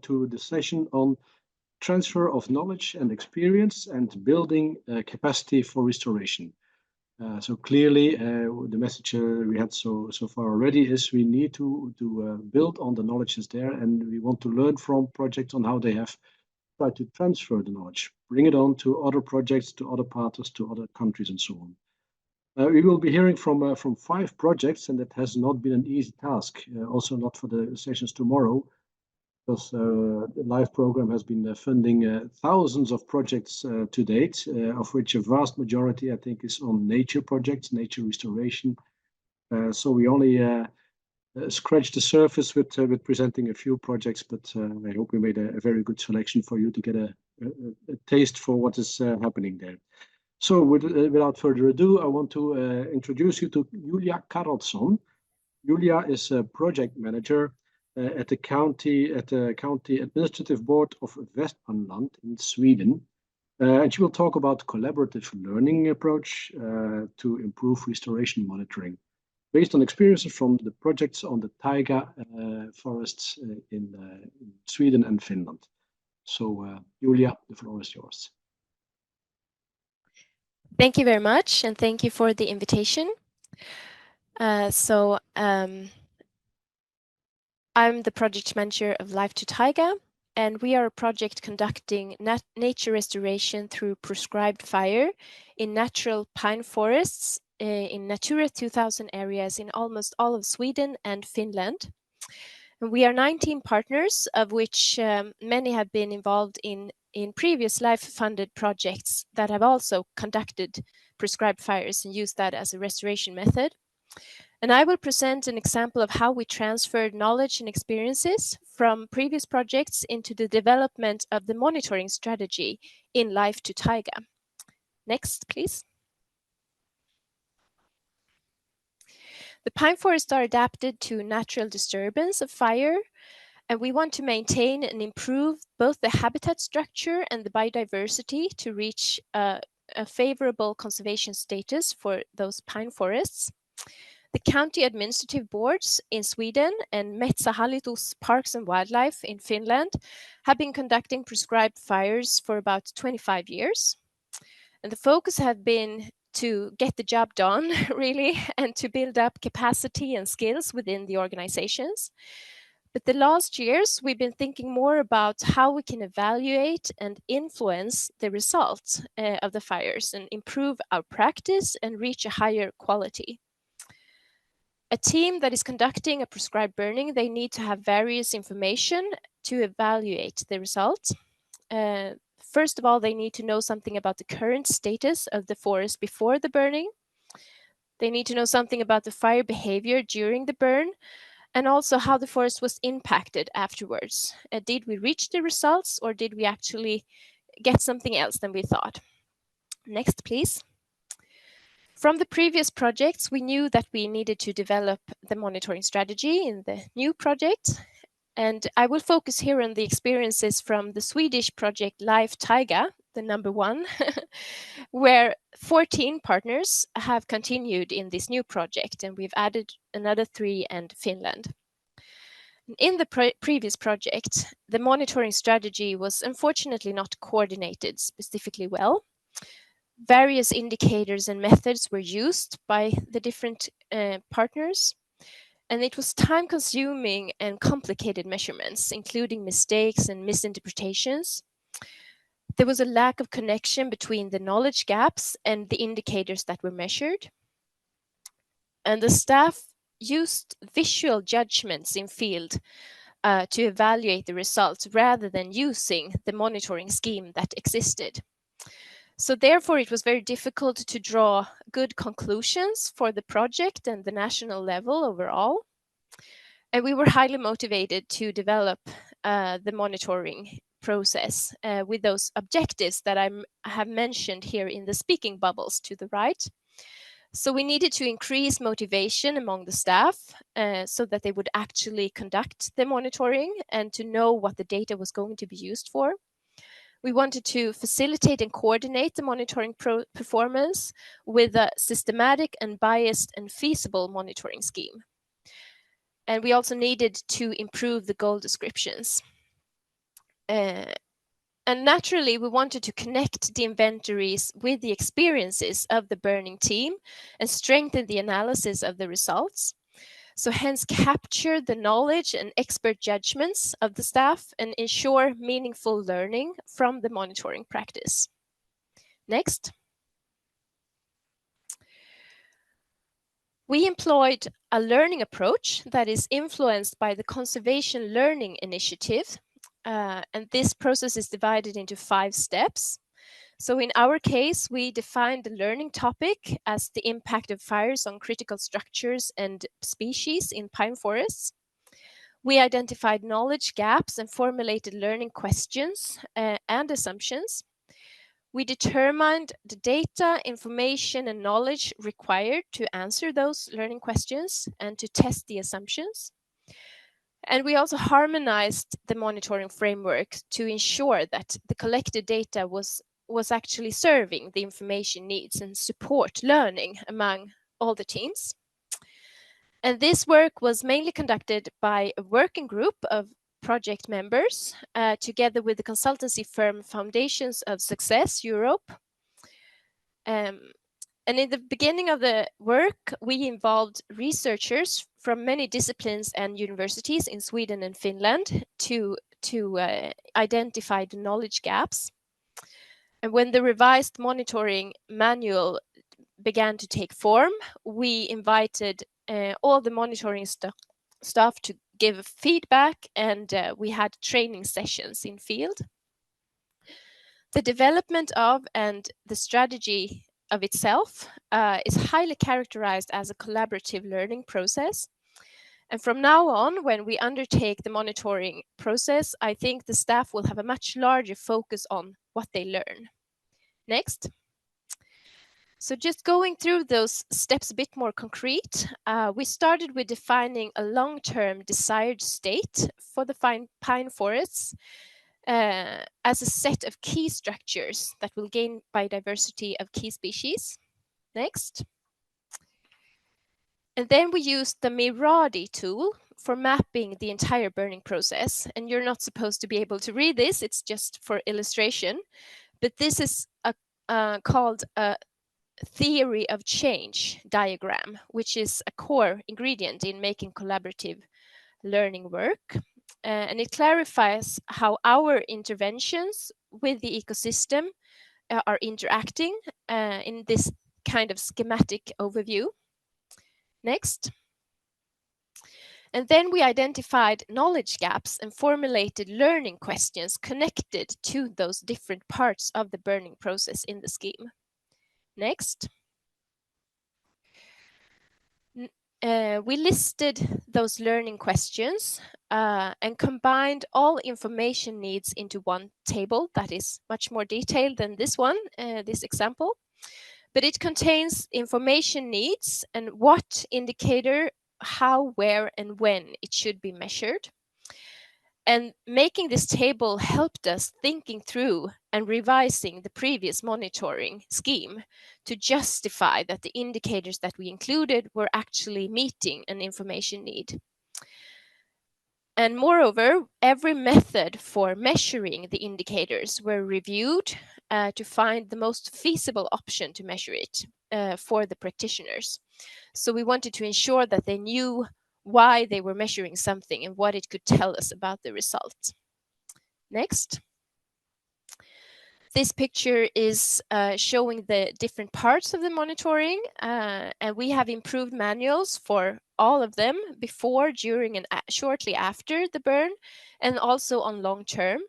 to the session on transfer of knowledge and experience and building capacity for restoration. So clearly, the message we had so far already is we need to build on the knowledge that's there, and we want to learn from projects on how they have tried to transfer the knowledge, bring it on to other projects, to other partners, to other countries, and so on. We will be hearing from 5 projects, and that has not been an easy task. Also, not for the sessions tomorrow, because the LIFE program has been funding thousands of projects to date, of which a vast majority, I think, is on nature projects, nature restoration. So we only scratched the surface with presenting a few projects, but I hope we made a very good selection for you to get a taste for what is happening there. So without further ado, I want to introduce you to Julia Carlsson. Julia is a project manager at the county administrative board of Västmanland in Sweden, and she will talk about collaborative learning approach to improve restoration monitoring, based on experiences from the projects on the taiga forests in Sweden and Finland. So, Julia, the floor is yours. Thank you very much, and thank you for the invitation. I'm the project manager of Life to Taiga, and we are a project conducting nature restoration through prescribed fire in natural pine forests in Natura 2000 areas in almost all of Sweden and Finland. And we are 19 partners, of which many have been involved in previous LIFE-funded projects that have also conducted prescribed fires and used that as a restoration method. And I will present an example of how we transferred knowledge and experiences from previous projects into the development of the monitoring strategy in Life to Taiga. Next, please. The pine forests are adapted to natural disturbance of fire, and we want to maintain and improve both the habitat structure and the biodiversity to reach a favorable conservation status for those pine forests. The county administrative boards in Sweden and Metsähallitus Parks and Wildlife in Finland have been conducting prescribed fires for about 25 years. And the focus has been to get the job done, really, and to build up capacity and skills within the organizations. But the last years, we've been thinking more about how we can evaluate and influence the results of the fires and improve our practice and reach a higher quality. A team that is conducting a prescribed burning, they need to have various information to evaluate the results. First of all, they need to know something about the current status of the forest before the burning. They need to know something about the fire behavior during the burn, and also how the forest was impacted afterwards. Did we reach the results, or did we actually get something else than we thought? Next, please. From the previous projects, we knew that we needed to develop the monitoring strategy in the new project. And I will focus here on the experiences from the Swedish project Life Taiga, the number 1, where 14 partners have continued in this new project, and we've added another 3 and Finland. In the previous project, the monitoring strategy was unfortunately not coordinated specifically well. Various indicators and methods were used by the different partners, and it was time-consuming and complicated measurements, including mistakes and misinterpretations. There was a lack of connection between the knowledge gaps and the indicators that were measured. And the staff used visual judgments in field to evaluate the results rather than using the monitoring scheme that existed. So therefore, it was very difficult to draw good conclusions for the project and the national level overall. And we were highly motivated to develop the monitoring process with those objectives that I have mentioned here in the speaking bubbles to the right. So we needed to increase motivation among the staff so that they would actually conduct the monitoring and to know what the data was going to be used for. We wanted to facilitate and coordinate the monitoring performance with a systematic and biased and feasible monitoring scheme. And we also needed to improve the goal descriptions. And naturally, we wanted to connect the inventories with the experiences of the burning team and strengthen the analysis of the results. So hence capture the knowledge and expert judgments of the staff and ensure meaningful learning from the monitoring practice. Next. We employed a learning approach that is influenced by the Conservation Learning Initiative. And this process is divided into 5 steps. So in our case, we defined the learning topic as the impact of fires on critical structures and species in pine forests. We identified knowledge gaps and formulated learning questions and assumptions. We determined the data, information, and knowledge required to answer those learning questions and to test the assumptions. And we also harmonized the monitoring framework to ensure that the collected data was actually serving the information needs and support learning among all the teams. And this work was mainly conducted by a working group of project members, together with the consultancy firm Foundations of Success Europe. And in the beginning of the work, we involved researchers from many disciplines and universities in Sweden and Finland to identify the knowledge gaps. And when the revised monitoring manual began to take form, we invited all the monitoring staff to give feedback, and we had training sessions in field. The development of and the strategy of itself is highly characterized as a collaborative learning process. And from now on, when we undertake the monitoring process, I think the staff will have a much larger focus on what they learn. Next. So just going through those steps a bit more concrete, we started with defining a long-term desired state for the pine forests as a set of key structures that will gain biodiversity of key species. Next. And then we used the Miradi tool for mapping the entire burning process. And you're not supposed to be able to read this, it's just for illustration. But this is called a theory of change diagram, which is a core ingredient in making collaborative learning work. And it clarifies how our interventions with the ecosystem are interacting in this kind of schematic overview. Next. And then we identified knowledge gaps and formulated learning questions connected to those different parts of the burning process in the scheme. Next. We listed those learning questions and combined all information needs into one table that is much more detailed than this one, this example. But it contains information needs and what indicator, how, where, and when it should be measured. And making this table helped us thinking through and revising the previous monitoring scheme to justify that the indicators that we included were actually meeting an information need. And moreover, every method for measuring the indicators were reviewed to find the most feasible option to measure it for the practitioners. So we wanted to ensure that they knew why they were measuring something and what it could tell us about the result. Next. This picture is showing the different parts of the monitoring, and we have improved manuals for all of them before, during, and shortly after the burn, and also on long term.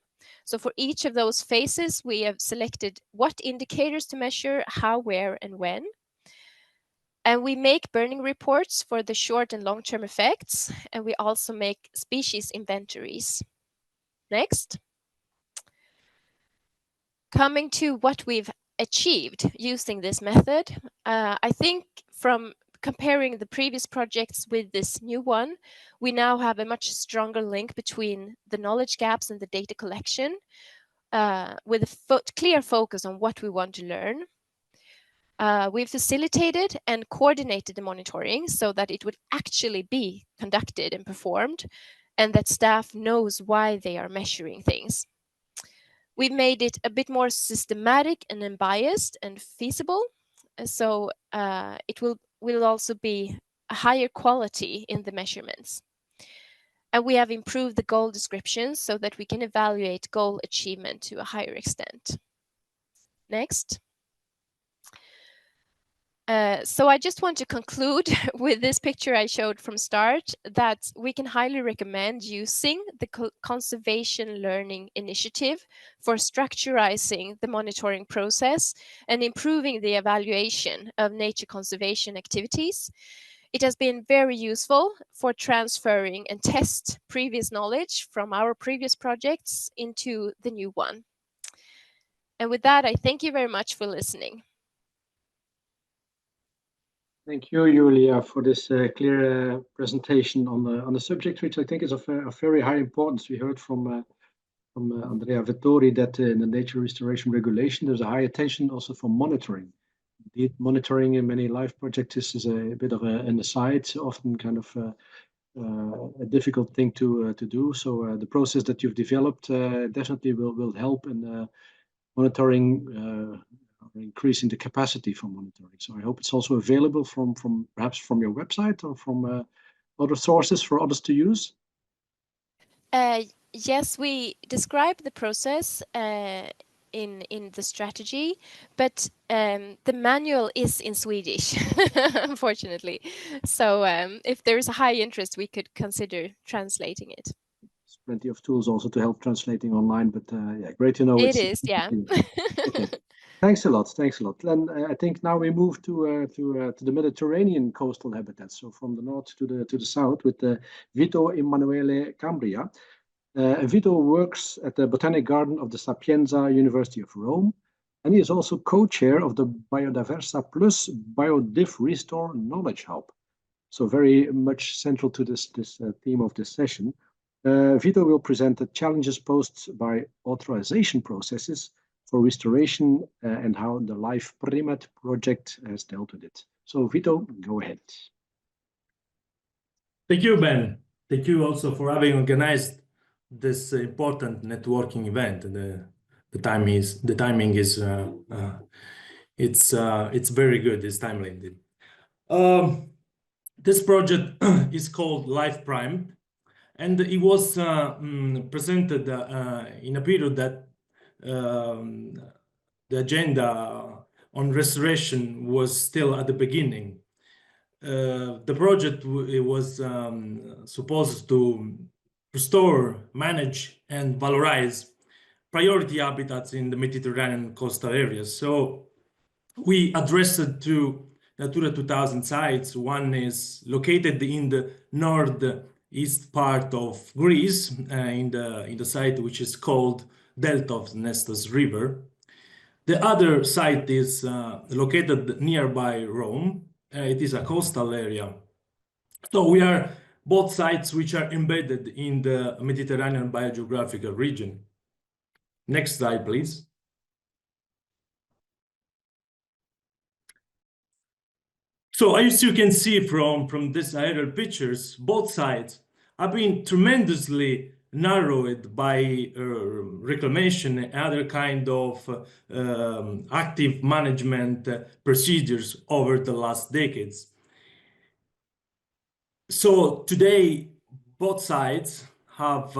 So for each of those phases, we have selected what indicators to measure, how, where, and when. And we make burning reports for the short and long-term effects, and we also make species inventories. Next. Coming to what we've achieved using this method, I think from comparing the previous projects with this new one, we now have a much stronger link between the knowledge gaps and the data collection, with a clear focus on what we want to learn. We've facilitated and coordinated the monitoring so that it would actually be conducted and performed, and that staff knows why they are measuring things. We've made it a bit more systematic and unbiased and feasible. So it will also be a higher quality in the measurements. And we have improved the goal descriptions so that we can evaluate goal achievement to a higher extent. Next. So I just want to conclude with this picture I showed from start, that we can highly recommend using the Conservation Learning Initiative for structurizing the monitoring process and improving the evaluation of nature conservation activities. It has been very useful for transferring and test previous knowledge from our previous projects into the new one. And with that, I thank you very much for listening. Thank you, Julia, for this clear presentation on the subject, which I think is of very high importance. We heard from Andrea Vettori that in the nature restoration regulation, there's a high attention also for monitoring. Indeed, monitoring in many life projects is a bit of an aside, often kind of a difficult thing to do. So the process that you've developed definitely will help in monitoring. Increasing the capacity for monitoring. So I hope it's also available from perhaps from your website or from other sources for others to use. Yes, we describe the process in the strategy, but the manual is in Swedish, unfortunately. So if there is a high interest, we could consider translating it. There's plenty of tools also to help translating online, but yeah, great to know. It is, yeah. Okay. Thanks a lot. Thanks a lot. Then I think now we move to the Mediterranean coastal habitats. So from the north to the south with Vito Emanuele Cambria. Vito works at the Botanic Garden of the Sapienza University of Rome, and he is also co-chair of the Biodiversa Plus BioDiff Restore Knowledge Hub. So very much central to this theme of this session. Vito will present the challenges posed by authorization processes for restoration and how the Life Primate project has dealt with it. So Vito, go ahead. Thank you, Ben. Thank you also for having organized this important networking event. The timing is it's very good. It's timely indeed. This project is called Life Prime, and it was presented in a period that the agenda on restoration was still at the beginning. The project was supposed to restore, manage, and valorize priority habitats in the Mediterranean coastal areas. So we addressed two Natura 2000 sites. One is located in the northeast part of Greece, in the site which is called Delta of Nestos River. The other site is located nearby Rome. It is a coastal area. So we are both sites which are embedded in the Mediterranean biogeographical region. Next slide, please. So as you can see from these aerial pictures, both sides have been tremendously narrowed by reclamation and other kind of active management procedures over the last decades. So today, both sides have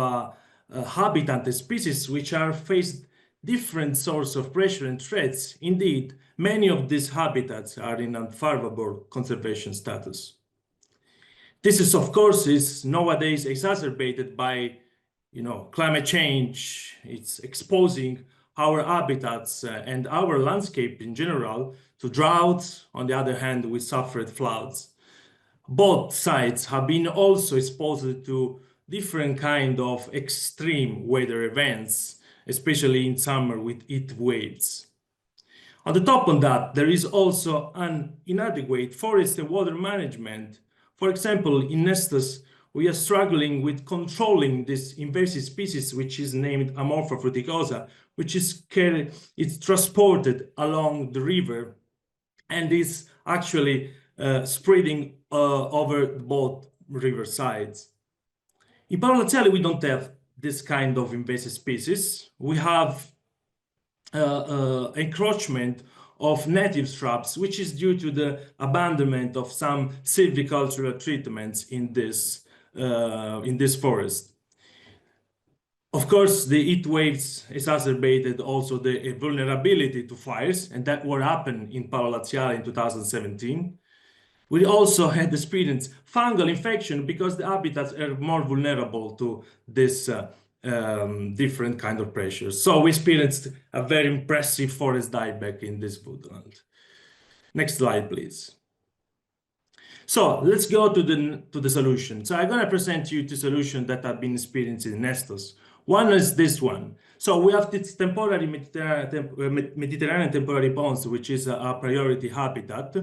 habitat species which are faced different sources of pressure and threats. Indeed, many of these habitats are in unfavorable conservation status. This is, of course, nowadays exacerbated by, climate change. It's exposing our habitats and our landscape in general to droughts. On the other hand, we suffered floods. Both sides have been also exposed to different kind of extreme weather events, especially in summer with heat waves. On the top of that, there is also an inadequate forest and water management. For example, in Nestos, we are struggling with controlling this invasive species, which is named Amorpha fruticosa, which is transported along the river and is actually spreading over both river sides. In Paolo Laziale, we don't have this kind of invasive species. We have encroachment of native shrubs, which is due to the abandonment of some silvicultural treatments in this forest. Of course, the heat waves exacerbated also the vulnerability to fires, and that what happened in Paolo Laziale in 2017. We also had experienced fungal infection because the habitats are more vulnerable to this different kind of pressures. So we experienced a very impressive forest dieback in this woodland. Next slide, please. So let's go to the solution. So I'm going to present you two solutions that have been experienced in Nestos. One is this one. So we have this temporary Mediterranean temporary ponds, which is a priority habitat.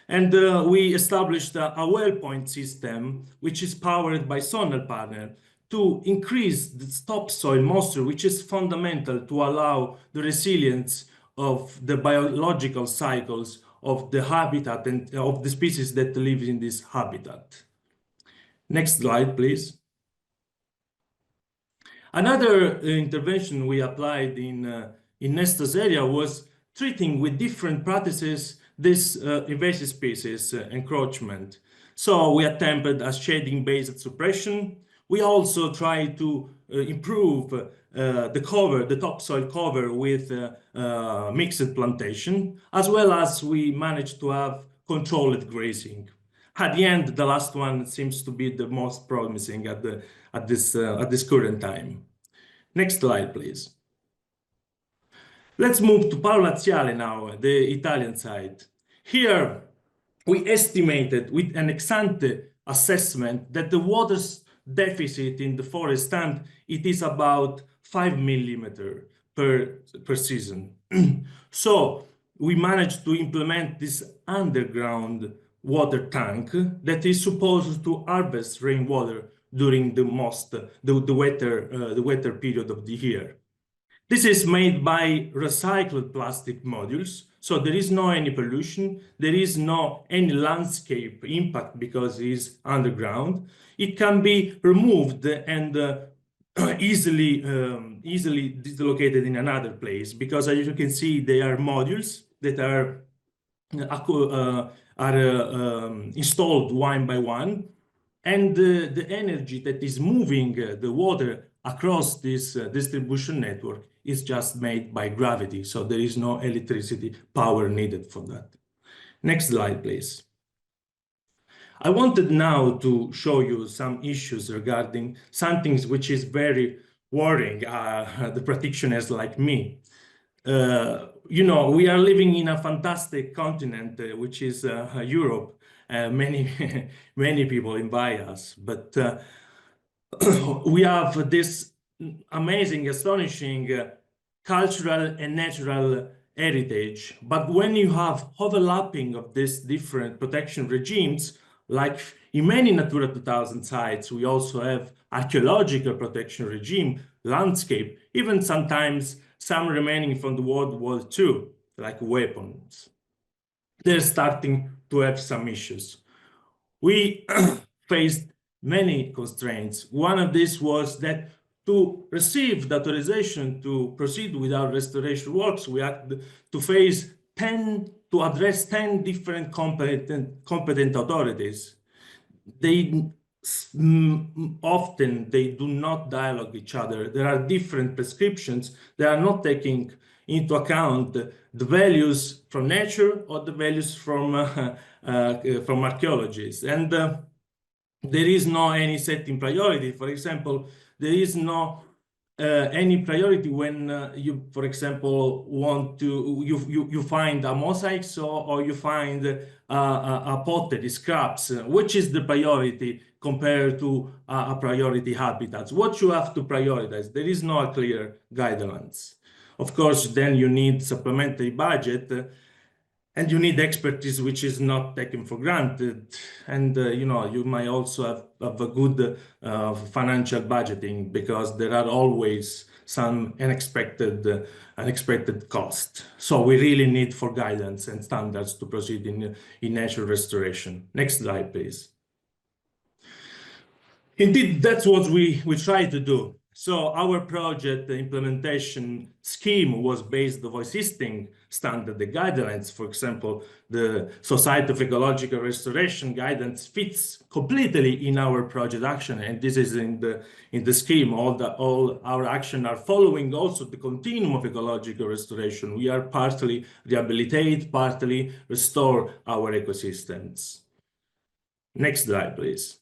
And we established a well point system, which is powered by solar panel to increase the topsoil moisture, which is fundamental to allow the resilience of the biological cycles of the habitat and of the species that live in this habitat. Next slide, please. Another intervention we applied in Nestos area was treating with different practices this invasive species encroachment. So we attempted a shading-based suppression. We also tried to improve the cover, the topsoil cover with mixed plantation, as well as we managed to have controlled grazing. At the end, the last one seems to be the most promising at this current time. Next slide, please. Let's move to Paolo Laziale now, the Italian side. Here, we estimated with an ex-ante assessment that the water deficit in the forest stand, it is about 5 millimeters per season. So we managed to implement this underground water tank that is supposed to harvest rainwater during the wetter period of the year. This is made by recycled plastic modules, so there is no any pollution, there is no any landscape impact because it is underground. It can be removed and easily dislocated in another place because, as you can see, they are modules that are installed one by one, and the energy that is moving the water across this distribution network is just made by gravity, so there is no electricity power needed for that. Next slide, please. I wanted now to show you some issues regarding something which is very worrying the practitioners like me. You know, we are living in a fantastic continent, which is Europe. Many people invite us, but we have this amazing, astonishing cultural and natural heritage. But when you have overlapping of these different protection regimes, like in many Natura 2000 sites, we also have archaeological protection regime, landscape, even sometimes some remaining from the World War II, like weapons. They're starting to have some issues. We faced many constraints. One of these was that to receive the authorization to proceed with our restoration works, we had to address 10 different competent authorities. Often they do not dialogue each other. There are different prescriptions. They are not taking into account the values from nature or the values from archaeologists. And there is no any setting priority. For example, there is no any priority when you, for example, want to you find a mosaic or you find a pottery scraps. Which is the priority compared to a priority habitats? What you have to prioritize? There is no clear guidelines. Of course, then you need supplementary budget, and you need expertise which is not taken for granted. And you know, you might also have a good financial budgeting because there are always some unexpected cost. So we really need for guidance and standards to proceed in natural restoration. Next slide, please. Indeed, that's what we try to do. So our project, the implementation scheme was based on existing standard guidelines. For example, the Society of Ecological Restoration guidance fits completely in our project action, and this is in the scheme. All our action are following also the continuum of ecological restoration. We are partly rehabilitate, partly restore our ecosystems. Next slide, please.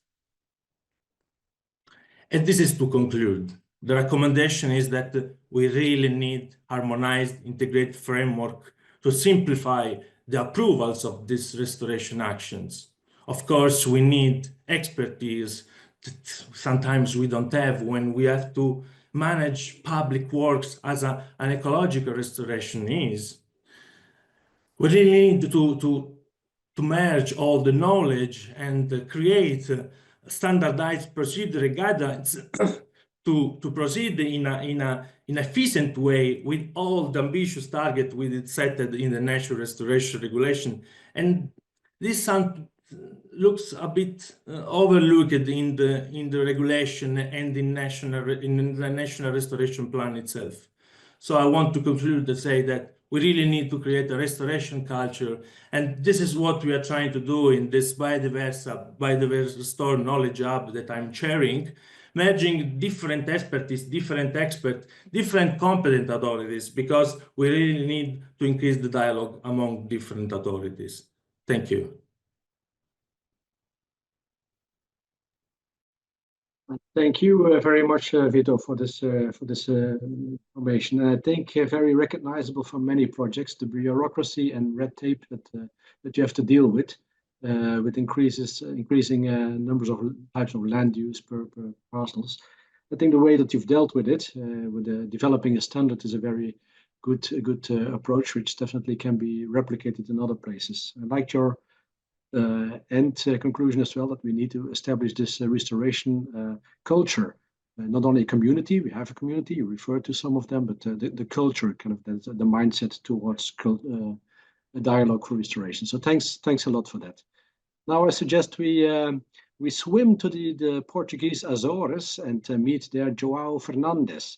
And this is to conclude. The recommendation is that we really need harmonized, integrated framework to simplify the approvals of these restoration actions. Of course, we need expertise that sometimes we don't have when we have to manage public works as an ecological restoration is. We really need to merge all the knowledge and create standardized procedure guidelines to proceed in an efficient way with all the ambitious target we set in the natural restoration regulation. And this looks a bit overlooked in the regulation and in the national restoration plan itself. So I want to conclude to say that we really need to create a restoration culture, and this is what we are trying to do in this biodiverse restore knowledge hub that I'm chairing, merging different expertise, different experts, different competent authorities, because we really need to increase the dialogue among different authorities. Thank you. Thank you very much, Vito, for this information. I think very recognizable for many projects, the bureaucracy and red tape that you have to deal with increasing numbers of types of land use per parcels. I think the way that you've dealt with it, with developing a standard, is a very good approach, which definitely can be replicated in other places. I liked your end conclusion as well, that we need to establish this restoration culture. Not only a community, we have a community, you referred to some of them, but the culture, kind of the mindset towards a dialogue for restoration. So thanks a lot for that. Now I suggest we swim to the Portuguese Azores and meet there João Fernandes.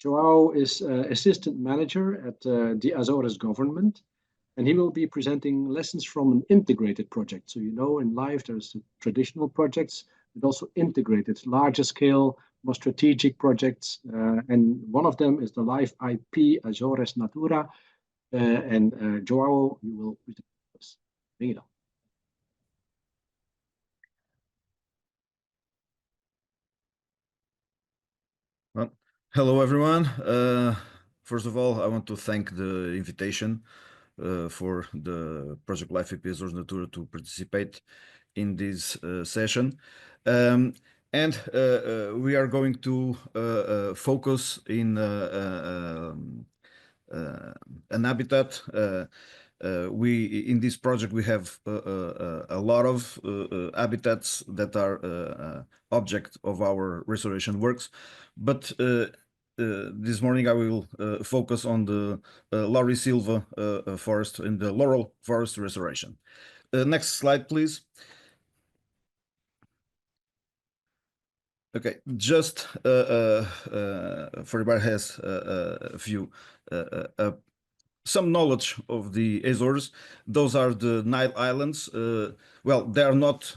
João is assistant manager at the Azores government, and he will be presenting lessons from an integrated project. So, you know, in life, there's traditional projects, but also integrated, larger scale, more strategic projects. And one of them is the Life IP AZORES NATURA. And João, you will present us. Bring it on. Well, hello, everyone. First of all, I want to thank the invitation for the Project Life IP AZORES NATURA to participate in this session. And we are going to focus in an habitat. In this project, we have a lot of habitats that are object of our restoration works, but this morning I will focus on the Lauri Silva forest in the Laurel forest restoration. Next slide, please. Okay, just for everybody has a few some knowledge of the Azores. Those are the Nile Islands. Well, they are not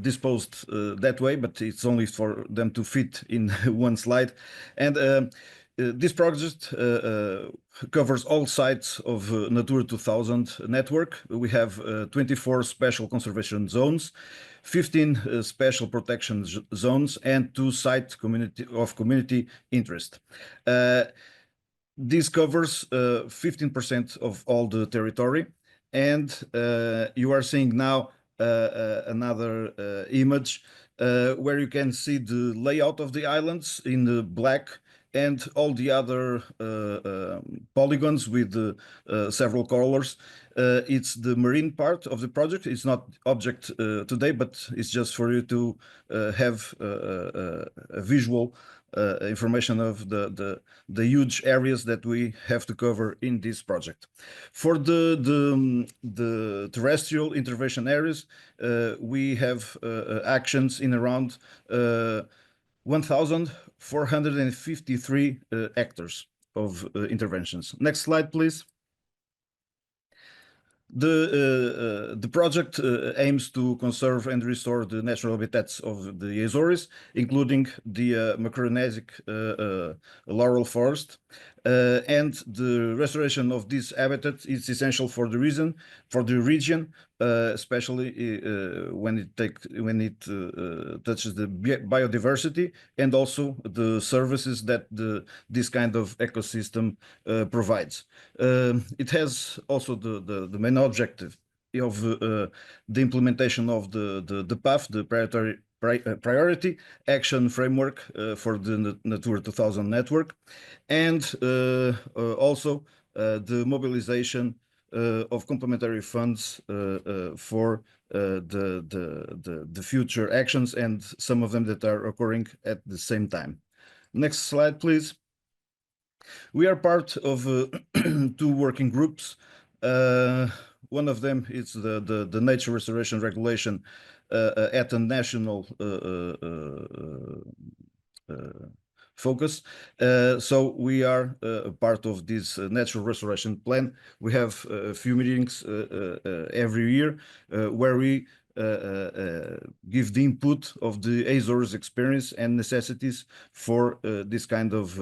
disposed that way, but it's only for them to fit in one slide. And this project covers all sites of Natura 2000 network. We have 24 special conservation zones, 15 special protection zones, and 2 sites of community interest. This covers 15% of all the territory, and you are seeing now another image where you can see the layout of the islands in the black and all the other polygons with several colors. It's the marine part of the project. It's not object today, but it's just for you to have a visual information of the huge areas that we have to cover in this project. For the terrestrial intervention areas, we have actions in around 1,000 453 hectares of interventions. Next slide, please. The project aims to conserve and restore the natural habitats of the Azores, including the Macaronesic laurel forest, and the restoration of this habitat is essential for the region, especially when it touches the biodiversity and also the services that this kind of ecosystem provides. It has also the main objective of the implementation of the PAF, the priority action framework for the Natura 2000 network, and also the mobilization of complementary funds for the future actions, and some of them that are occurring at the same time. Next slide, please. We are part of 2 working groups. One of them is the Nature Restoration Regulation at a national focus. So we are a part of this natural restoration plan. We have a few meetings every year where we give the input of the Azores experience and necessities for this kind of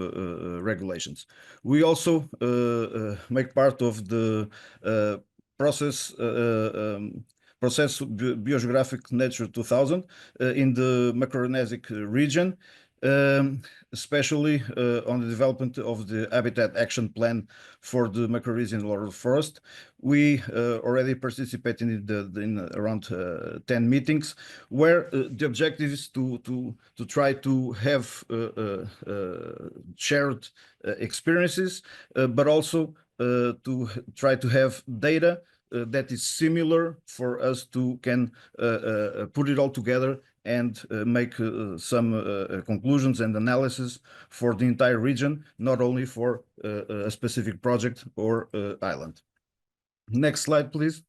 regulations. We also make part of the process Biogeographic Nature 2000 in the Macaronesic region, especially on the development of the Habitat Action Plan for the Macaronesian laurel forest. We already participated in around 10 meetings, where the objective is to try to have shared experiences, but also to try to have data that is similar for us to can put it all together and make some conclusions and analysis for the entire region, not only for a specific project or island. Next slide, please.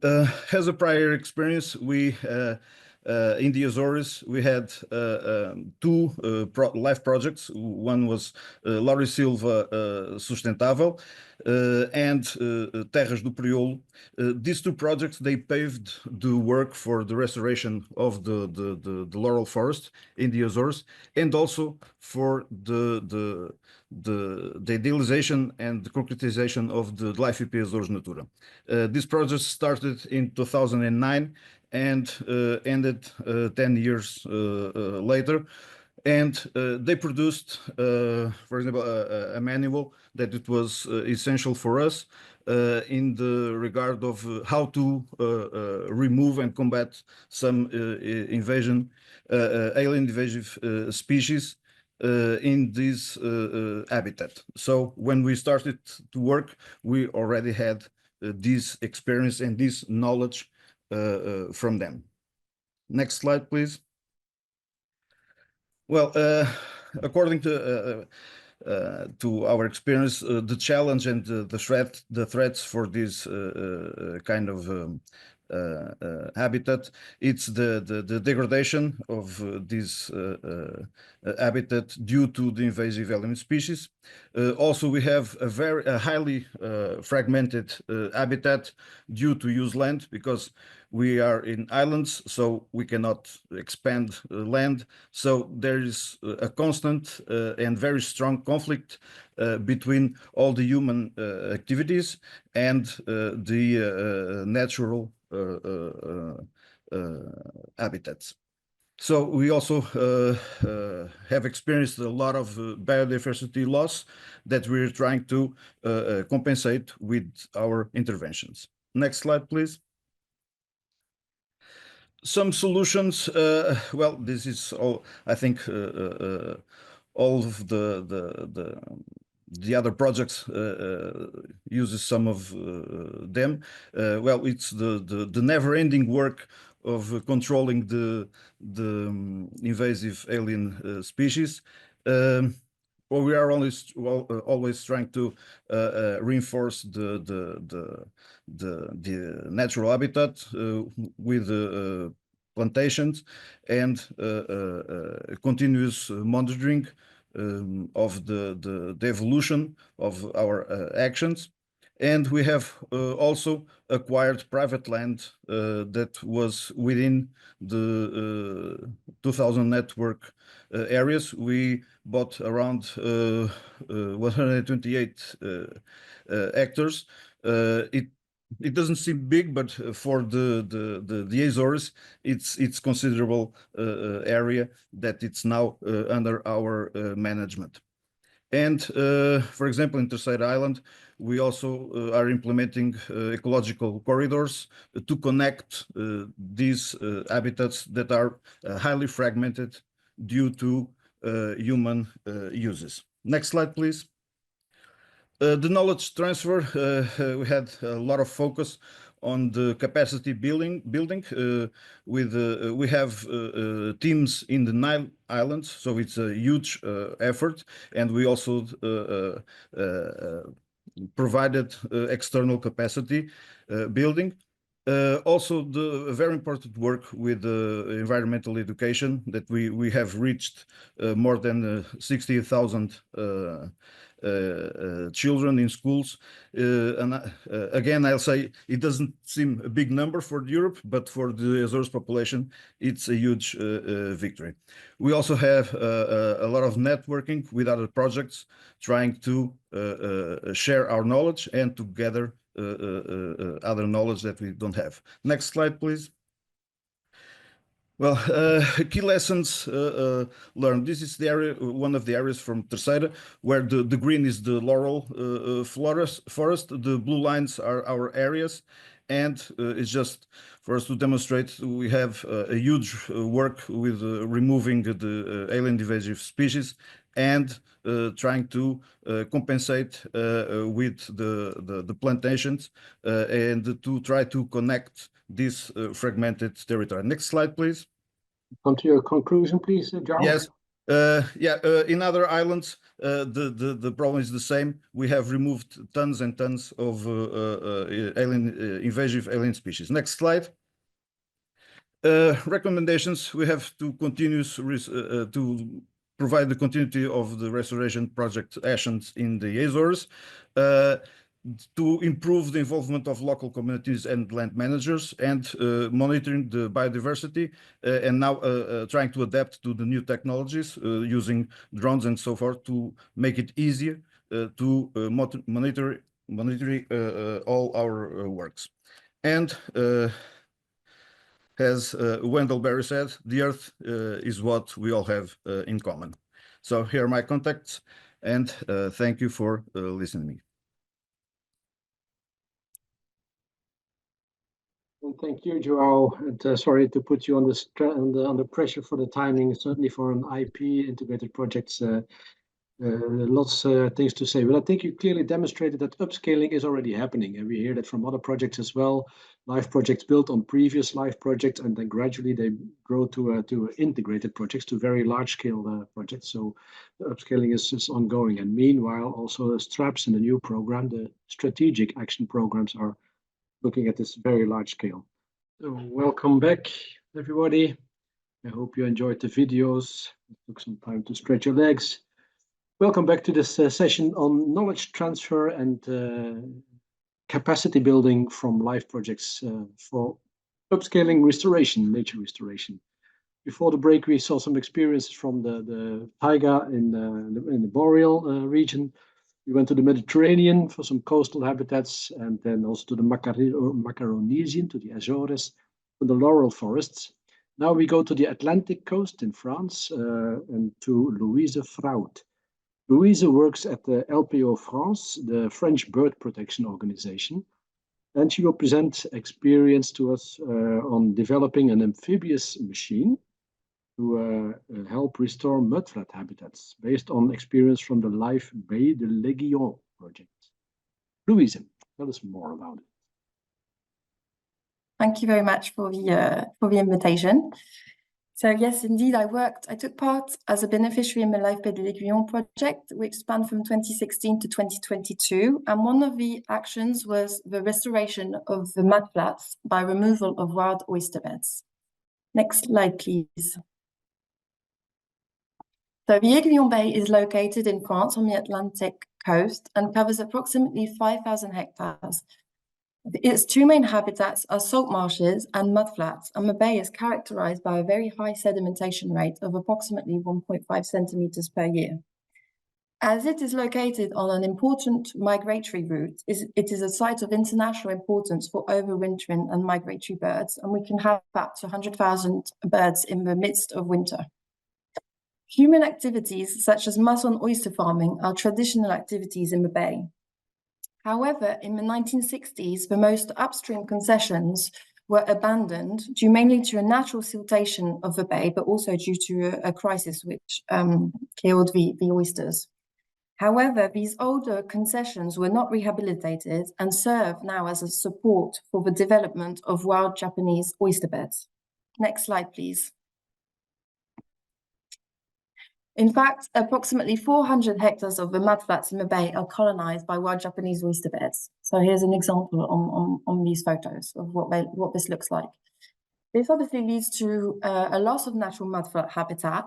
As a prior experience, we in the Azores, we had 2 live projects. One was Lauro e Silva Sustentável and Terras do Priolo. These 2 projects, they paved the work for the restoration of the laurel forest in the Azores, and also for the idealization and the concretization of the Life IP AZORES NATURA. This project started in 2009 and ended 10 years later. And they produced, for example, a manual that it was essential for us in the regard of how to remove and combat some alien invasive species in this habitat. So when we started to work, we already had this experience and this knowledge from them. Next slide, please. Well, according to our experience, the challenge and the threats for this kind of habitat, it's the degradation of this habitat due to the invasive alien species. Also, we have a highly fragmented habitat due to use land, because we are in islands, so we cannot expand land. So there is a constant and very strong conflict between all the human activities and the natural habitats. So we also have experienced a lot of biodiversity loss that we're trying to compensate with our interventions. Next slide, please. Some solutions. Well, this is all, I think, all of the other projects uses some of them. Well, it's the never-ending work of controlling the invasive alien species. Well, we are always trying to reinforce the natural habitat with plantations, and continuous monitoring of the evolution of our actions. And we have also acquired private land that was within the 2000 network areas. We bought around 128 hectares. It doesn't seem big, but for the Azores, it's considerable area that it's now under our management. And for example, in Terceira Island, we also are implementing ecological corridors to connect these habitats that are highly fragmented due to human uses. Next slide, please. The knowledge transfer, we had a lot of focus on the capacity building. We have teams in the 9 islands, so it's a huge effort, and we also provided external capacity building. Also, the very important work with environmental education, that we have reached more than 60,000 children in schools. And again, I'll say it doesn't seem a big number for Europe, but for the Azores population, it's a huge victory. We also have a lot of networking with other projects, trying to share our knowledge and to gather other knowledge that we don't have. Next slide, please. Well, key lessons learned. This is the area, one of the areas from Terceira, where the green is the laurel forest. The blue lines are our areas, and it's just for us to demonstrate. We have a huge work with removing the alien invasive species and trying to compensate with the plantations and to try to connect this fragmented territory. Next slide, please. Come to your conclusion, please, João. Yes. In other islands, the problem is the same. We have removed tons and tons of invasive alien species. Next slide. Recommendations: we have to to provide the continuity of the restoration project actions in the Azores, to improve the involvement of local communities and land managers, and monitoring the biodiversity, and now trying to adapt to the new technologies using drones and so forth to make it easier to monitor all our works. And as Delbaere said, the earth is what we all have in common. So here are my contacts, and thank you for listening to me. And thank you, João. And sorry to put you under pressure for the timing. Certainly for an IP integrated projects, lots of things to say. But I think you clearly demonstrated that upscaling is already happening, and we hear that from other projects as well. Live projects built on previous live projects, and then gradually they grow to integrated projects, to very large scale projects. So the upscaling is ongoing. And meanwhile, also the STRAPS in the new program, the strategic action programs, are looking at this very large scale. So welcome back, everybody. I hope you enjoyed the videos. It took some time to stretch your legs. Welcome back to this session on knowledge transfer and capacity building from live projects for upscaling restoration, nature restoration. Before the break, we saw some experiences from the taiga in the boreal region. We went to the Mediterranean for some coastal habitats, and then also to the Macaronesian, to the Azores, for the laurel forests. Now we go to the Atlantic coast in France and to Louise Froud. Louise works at the LPO France, the French bird protection organization, and she will present experience to us on developing an amphibious machine to help restore mudflat habitats based on experience from the live Baie de l'Aiguillon project. Louise, tell us more about it. Thank you very much for the invitation. So yes, indeed, I took part as a beneficiary in the Live Baie de l'Aiguillon project, which spanned from 2016 to 2022. And one of the actions was the restoration of the mudflats by removal of wild oyster beds. Next slide, please. So the Aiguillon Bay is located in France on the Atlantic coast and covers approximately 5,000 hectares. Its two main habitats are salt marshes and mudflats, and the bay is characterized by a very high sedimentation rate of approximately 1.5 centimeters per year. As it is located on an important migratory route, it is a site of international importance for overwintering and migratory birds, and we can have up to 100,000 birds in the midst of winter. Human activities such as mussel and oyster farming are traditional activities in the bay. However, in the 1960s, the most upstream concessions were abandoned due mainly to a natural siltation of the bay, but also due to a crisis which killed the oysters. However, these older concessions were not rehabilitated and serve now as a support for the development of wild Japanese oyster beds. Next slide, please. In fact, approximately 400 hectares of the mudflats in the bay are colonized by wild Japanese oyster beds. So here's an example on these photos of what this looks like. This obviously leads to a loss of natural mudflat habitat.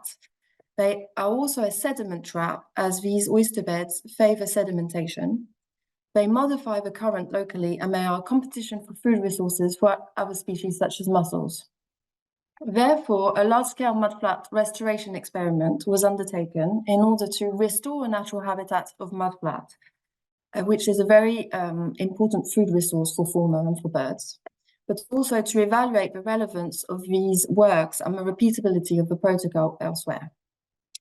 They are also a sediment trap, as these oyster beds favor sedimentation. They modify the current locally, and they are a competition for food resources for other species such as mussels. Therefore, a large-scale mudflat restoration experiment was undertaken in order to restore a natural habitat of mudflat, which is a very important food resource for fauna and for birds, but also to evaluate the relevance of these works and the repeatability of the protocol elsewhere.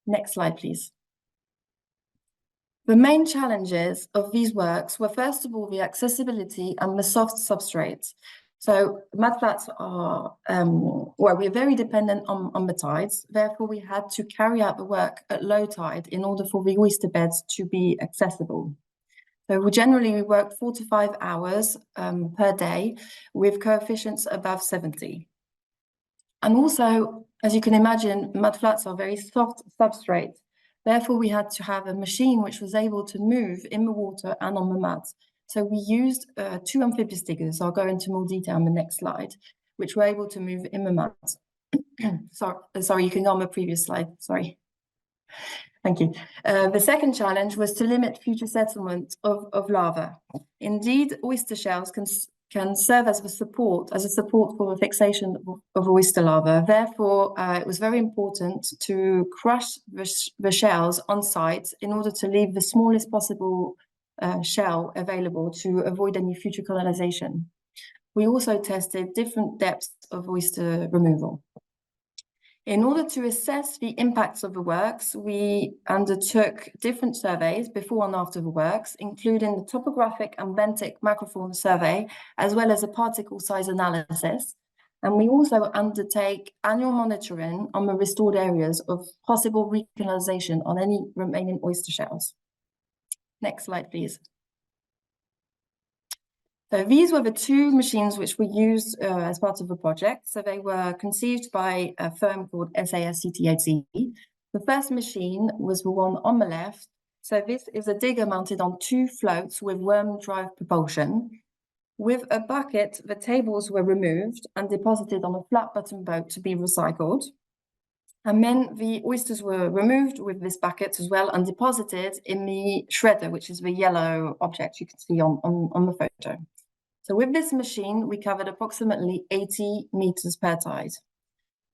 Next slide, please. The main challenges of these works were, first of all, the accessibility and the soft substrates. So mudflats are, we're very dependent on the tides. Therefore, we had to carry out the work at low tide in order for the oyster beds to be accessible. So we work 4 to 5 hours per day with coefficients above 70. And also, as you can imagine, mudflats are very soft substrates. Therefore, we had to have a machine which was able to move in the water and on the mud. So we used 2 amphibious diggers. I'll go into more detail on the next slide, which were able to move in the mud. Sorry, you can go on the previous slide. Sorry. Thank you. The second challenge was to limit future settlement of larvae. Indeed, oyster shells can serve as a support for the fixation of oyster larvae. Therefore, it was very important to crush the shells on site in order to leave the smallest possible shell available to avoid any future colonization. We also tested different depths of oyster removal. In order to assess the impacts of the works, we undertook different surveys before and after the works, including the topographic and benthic macrofauna survey, as well as a particle size analysis. And we also undertake annual monitoring on the restored areas of possible recolonization on any remaining oyster shells. Next slide, please. So these were the 2 machines which were used as part of the project. So they were conceived by a firm called SAS-CTAZ. The first machine was the one on the left. So this is a digger mounted on 2 floats with worm drive propulsion. With a bucket, the tables were removed and deposited on a flat bottom boat to be recycled. And then the oysters were removed with this bucket as well and deposited in the shredder, which is the yellow object you can see on the photo. So with this machine, we covered approximately 80 meters per tide.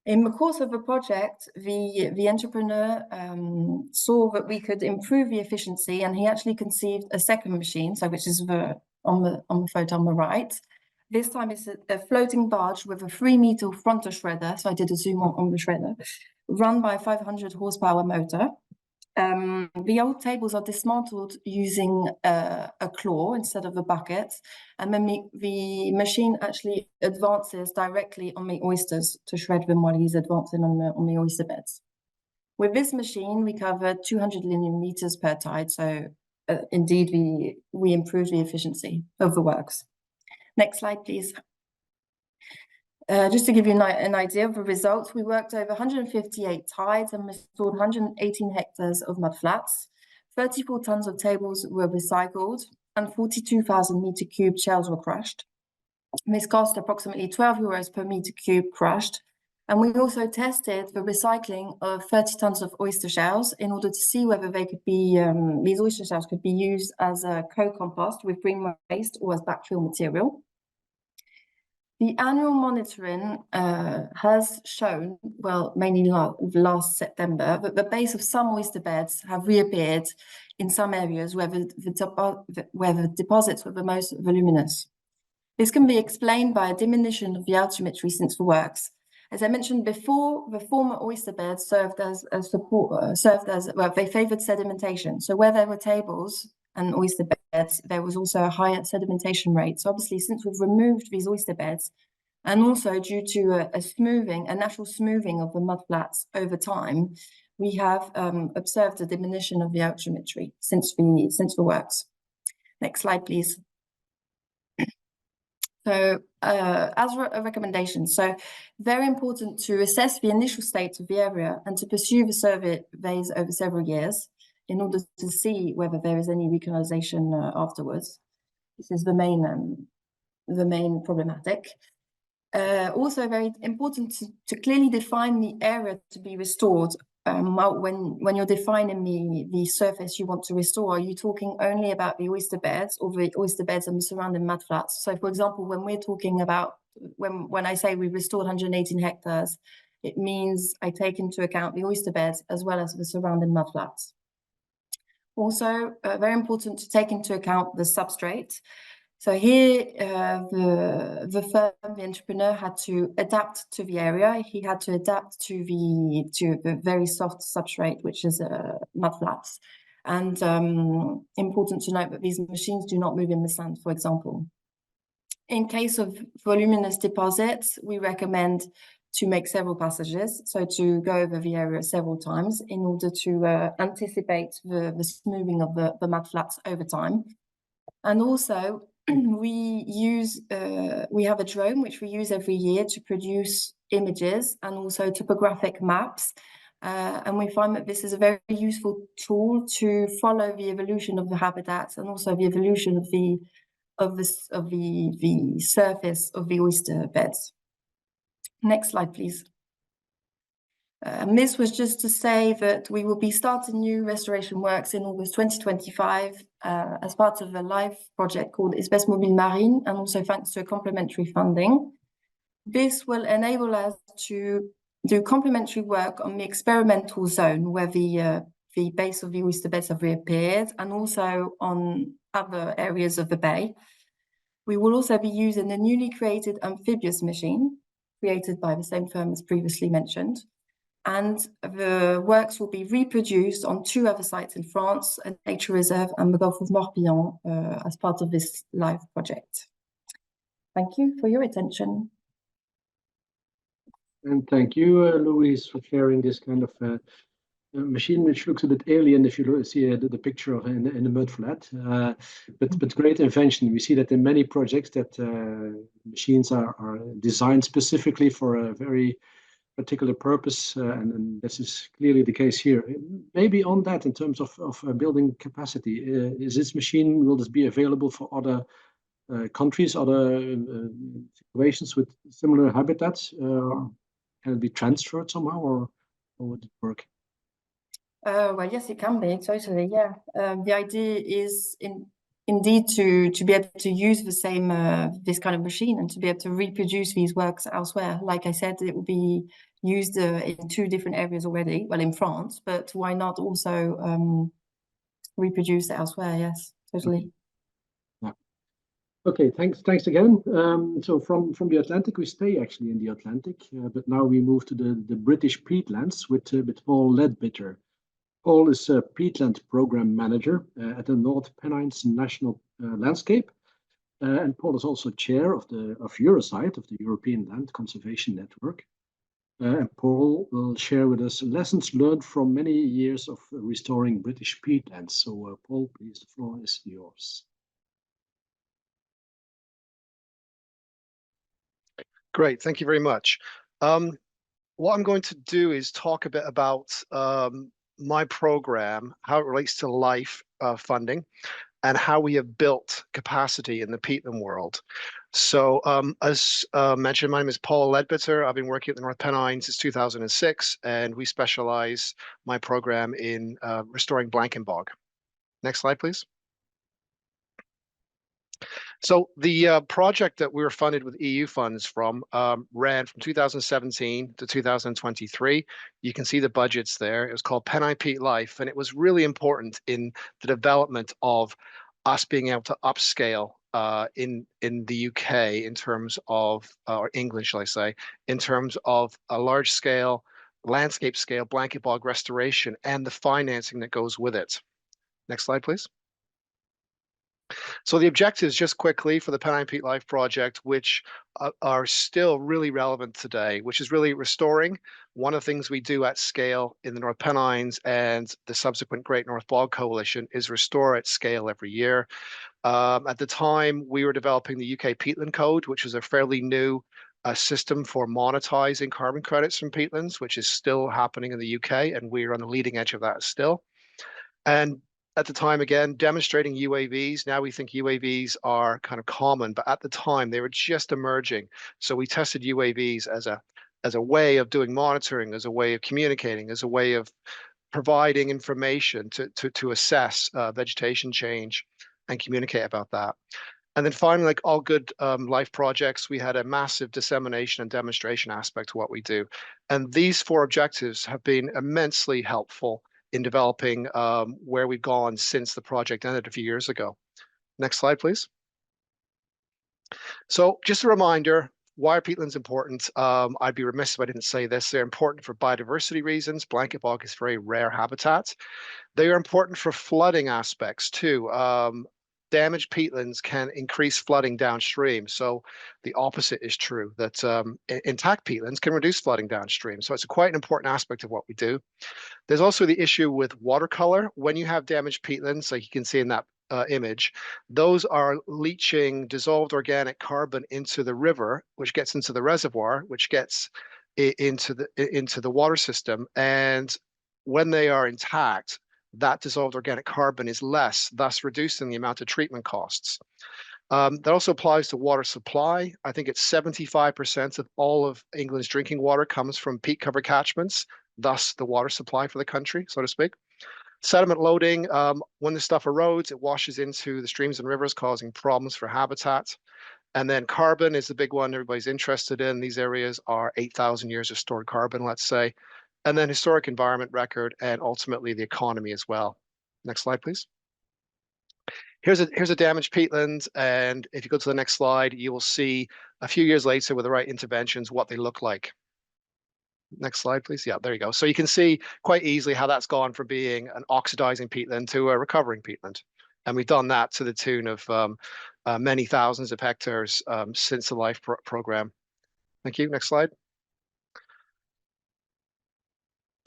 In the course of the project, the entrepreneur saw that we could improve the efficiency, and he actually conceived a second machine, so which is on the photo on the right. This time it's a floating barge with a 3-meter frontal shredder, so I did a zoom on the shredder, run by a 500 horsepower motor. The old tables are dismantled using a claw instead of a bucket, and then the machine actually advances directly on the oysters to shred them while he's advancing on the oyster beds. With this machine, we covered 200 linear meters per tide, so indeed we improved the efficiency of the works. Next slide, please. Just to give you an idea of the results, we worked over 158 tides and restored 118 hectares of mudflats. 34 tons of tables were recycled and 42,000 meter cubed shells were crushed. This cost approximately 12 euros per meter cube crushed, And we also tested the recycling of 30 tons of oyster shells in order to see whether they could be, these oyster shells could be used as a co-compost with green waste or as backfill material. The annual monitoring has shown, well, mainly last September, that the base of some oyster beds have reappeared in some areas where the deposits were the most voluminous. This can be explained by a diminution of the altimetry since the works. As I mentioned before, the former oyster beds served as a support, well, they favored sedimentation. So where there were tables and oyster beds, there was also a higher sedimentation rate. So obviously, since we've removed these oyster beds, and also due to a natural smoothing of the mudflats over time, we have observed a diminution of the altimetry since the works. Next slide, please. So as a recommendation, so very important to assess the initial state of the area and to pursue the surveys over several years in order to see whether there is any recolonization afterwards. This is the main problematic. Also very important to clearly define the area to be restored. When you're defining the surface you want to restore, are you talking only about the oyster beds or the oyster beds and the surrounding mudflats? So for example, when we're talking about, when I say we restored 118 hectares, it means I take into account the oyster beds as well as the surrounding mudflats. Also, very important to take into account the substrate. So here, the entrepreneur had to adapt to the area. He had to adapt to the very soft substrate, which is mudflats. And important to note that these machines do not move in the sand, for example. In case of voluminous deposits, we recommend to make several passages, so to go over the area several times in order to anticipate the smoothing of the mudflats over time. And also, we have a drone which we use every year to produce images and also topographic maps. And we find that this is a very useful tool to follow the evolution of the habitats and also the evolution of the surface of the oyster beds. Next slide, please. This was just to say that we will be starting new restoration works in August 2025 as part of a live project called Espèces Mobiles Marines, and also thanks to a complementary funding. This will enable us to do complementary work on the experimental zone where the base of the oyster beds have reappeared, and also on other areas of the bay. We will also be using a newly created amphibious machine created by the same firm as previously mentioned. And the works will be reproduced on 2 other sites in France, a nature reserve and the Gulf of Morbihan, as part of this live project. Thank you for your attention. And thank you, Louise, for sharing this kind of machine, which looks a bit alien if you see the picture of in the mudflat, but great invention. We see that in many projects that machines are designed specifically for a very particular purpose, and this is clearly the case here. Maybe on that, in terms of building capacity, is this machine, will this be available for other countries, other situations with similar habitats? Can it be transferred somehow, or would it work? Well, yes, it can be, totally, yeah. The idea is indeed to be able to use the same, this kind of machine and to be able to reproduce these works elsewhere. Like I said, it will be used in 2 different areas already, well, in France, but why not also reproduce it elsewhere? Yes, totally. Yeah. Okay, thanks again. So from the Atlantic, we stay actually in the Atlantic, but now we move to the British peatlands with Paul Leadbitter. Paul is a peatland program manager at the North Pennines National Landscape, and Paul is also chair of Eurosite, of the European Land Conservation Network. And Paul will share with us lessons learned from many years of restoring British peatlands. So, Paul, please, the floor is yours. Great, thank you very much. What I'm going to do is talk a bit about my program, how it relates to LIFE funding, and how we have built capacity in the peatland world. So as mentioned, my name is Paul Leadbitter. I've been working at the North Pennine since 2006, and we specialize my program in restoring blanket bog. Next slide, please. So the project that we were funded with EU funds from ran from 2017 to 2023. You can see the budgets there. It was called Pennine PeatLIFE, and it was really important in the development of us being able to upscale in the UK in terms of, or England, shall I say, in terms of a large scale, landscape scale blanket bog restoration and the financing that goes with it. Next slide, please. So the objectives, just quickly, for the Pennine PeatLIFE project, which are still really relevant today, which is really restoring. One of the things we do at scale in the North Pennines and the subsequent Great North Bog Coalition is restore at scale every year. At the time, we were developing the UK peatland code, which was a fairly new system for monetizing carbon credits from peatlands, which is still happening in the UK, and we're on the leading edge of that still. And at the time, again, demonstrating UAVs. Now we think UAVs are kind of common, but at the time they were just emerging. So we tested UAVs as a way of doing monitoring, as a way of communicating, as a way of providing information to assess vegetation change and communicate about that. And then finally, like all good life projects, we had a massive dissemination and demonstration aspect to what we do. And these 4 objectives have been immensely helpful in developing where we've gone since the project ended a few years ago. Next slide, please. So just a reminder, why are peatlands important? I'd be remiss if I didn't say this. They're important for biodiversity reasons. Blanket bog is very rare habitat. They are important for flooding aspects too. Damaged peatlands can increase flooding downstream. So the opposite is true, that intact peatlands can reduce flooding downstream. So it's quite an important aspect of what we do. There's also the issue with watercolor. When you have damaged peatlands, like you can see in that image, those are leaching dissolved organic carbon into the river, which gets into the reservoir, which gets into the water system. And when they are intact, that dissolved organic carbon is less, thus reducing the amount of treatment costs. That also applies to water supply. I think it's 75% of all of England's drinking water comes from peat cover catchments, thus the water supply for the country, so to speak. Sediment loading, when the stuff erodes, it washes into the streams and rivers, causing problems for habitat. And then carbon is the big one everybody's interested in. These areas are 8,000 years of stored carbon, let's say. And then historic environment record, and ultimately the economy as well. Next slide, please. Here's a damaged peatland, and if you go to the next slide, you will see a few years later with the right interventions what they look like. Next slide, please. Yeah, there you go. So you can see quite easily how that's gone from being an oxidizing peatland to a recovering peatland. And we've done that to the tune of many thousands of hectares since the LIFE program. Thank you. Next slide.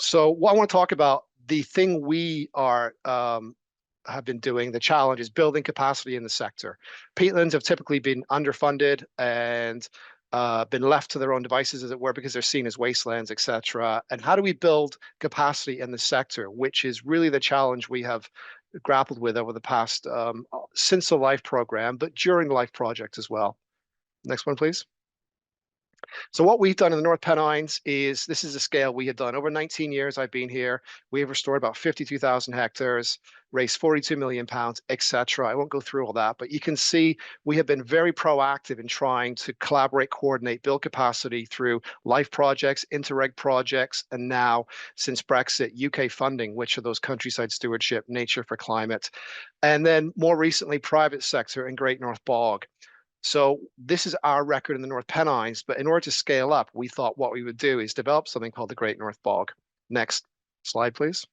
So what I want to talk about, the thing we are have been doing, the challenge is building capacity in the sector. Peatlands have typically been underfunded and been left to their own devices, as it were, because they're seen as wastelands, etc. And how do we build capacity in the sector, which is really the challenge we have grappled with over the past, since the LIFE program, but during the LIFE project as well. Next one, please. So what we've done in the North Pennines is, this is a scale we have done. Over 19 years I've been here, we have restored about 52,000 hectares, raised 42 million pounds, etc. I won't go through all that, but you can see we have been very proactive in trying to collaborate, coordinate, build capacity through LIFE projects, Interreg projects, and now, since Brexit, UK funding, which are those countryside stewardship, nature for climate, and then more recently, private sector and Great North Bog. So this is our record in the North Pennines, but in order to scale up, we thought what we would do is develop something called the Great North Bog. Next slide, please.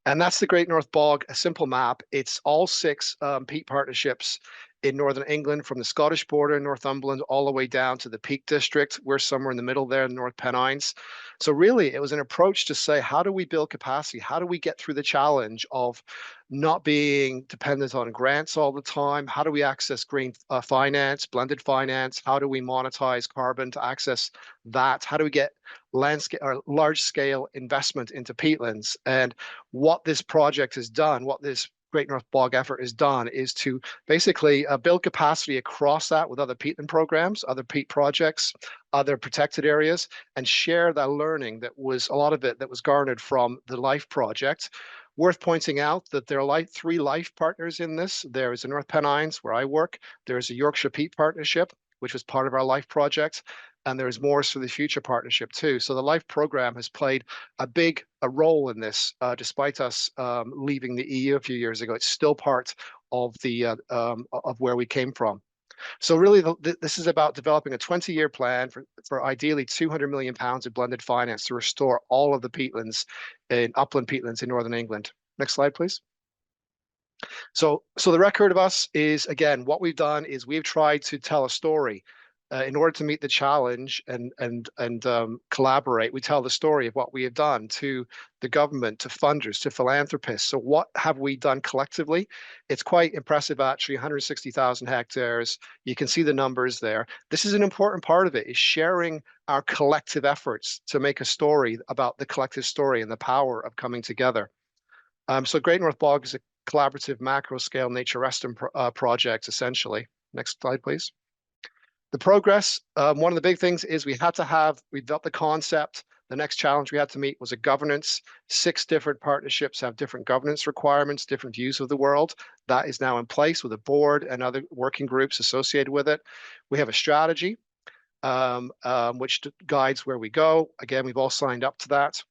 And that's the Great North Bog, a simple map. It's all 6 peat partnerships in northern England, from the Scottish border in Northumberland all the way down to the Peak District. We're somewhere in the middle there in the North Pennines. So really, it was an approach to say, how do we build capacity? How do we get through the challenge of not being dependent on grants all the time? How do we access green finance, blended finance? How do we monetize carbon to access that? How do we get landscape or large scale investment into peatlands? And what this project has done, what this Great North Bog effort has done is to basically build capacity across that with other peatland programs, other peat projects, other protected areas, and share that learning that was a lot of it that was garnered from the LIFE project. Worth pointing out that there are three LIFE partners in this. There is the North Pennines, where I work. There's a Yorkshire Peat Partnership, which was part of our LIFE project. And there's Moors for the Future partnership too. So the LIFE program has played a role in this, despite us leaving the EU a few years ago. It's still part of the of where we came from. So really, this is about developing a 20-year plan for ideally 200 million pounds of blended finance to restore all of the peatlands in upland peatlands in Northern England. Next slide, please. So the record of us is, again, what we've done is we've tried to tell a story. In order to meet the challenge and collaborate, we tell the story of what we have done to the government, to funders, to philanthropists. So what have we done collectively? It's quite impressive, actually, 160,000 hectares. You can see the numbers there. This is an important part of it, is sharing our collective efforts to make a story about the collective story and the power of coming together. So Great North Bog is a collaborative macro-scale nature restoration project, essentially. Next slide, please. The progress, one of the big things is we developed the concept. The next challenge we had to meet was a governance. 6 different partnerships have different governance requirements, different views of the world. That is now in place with a board and other working groups associated with it. We have a strategy, which guides where we go. Again, we've all signed up to that.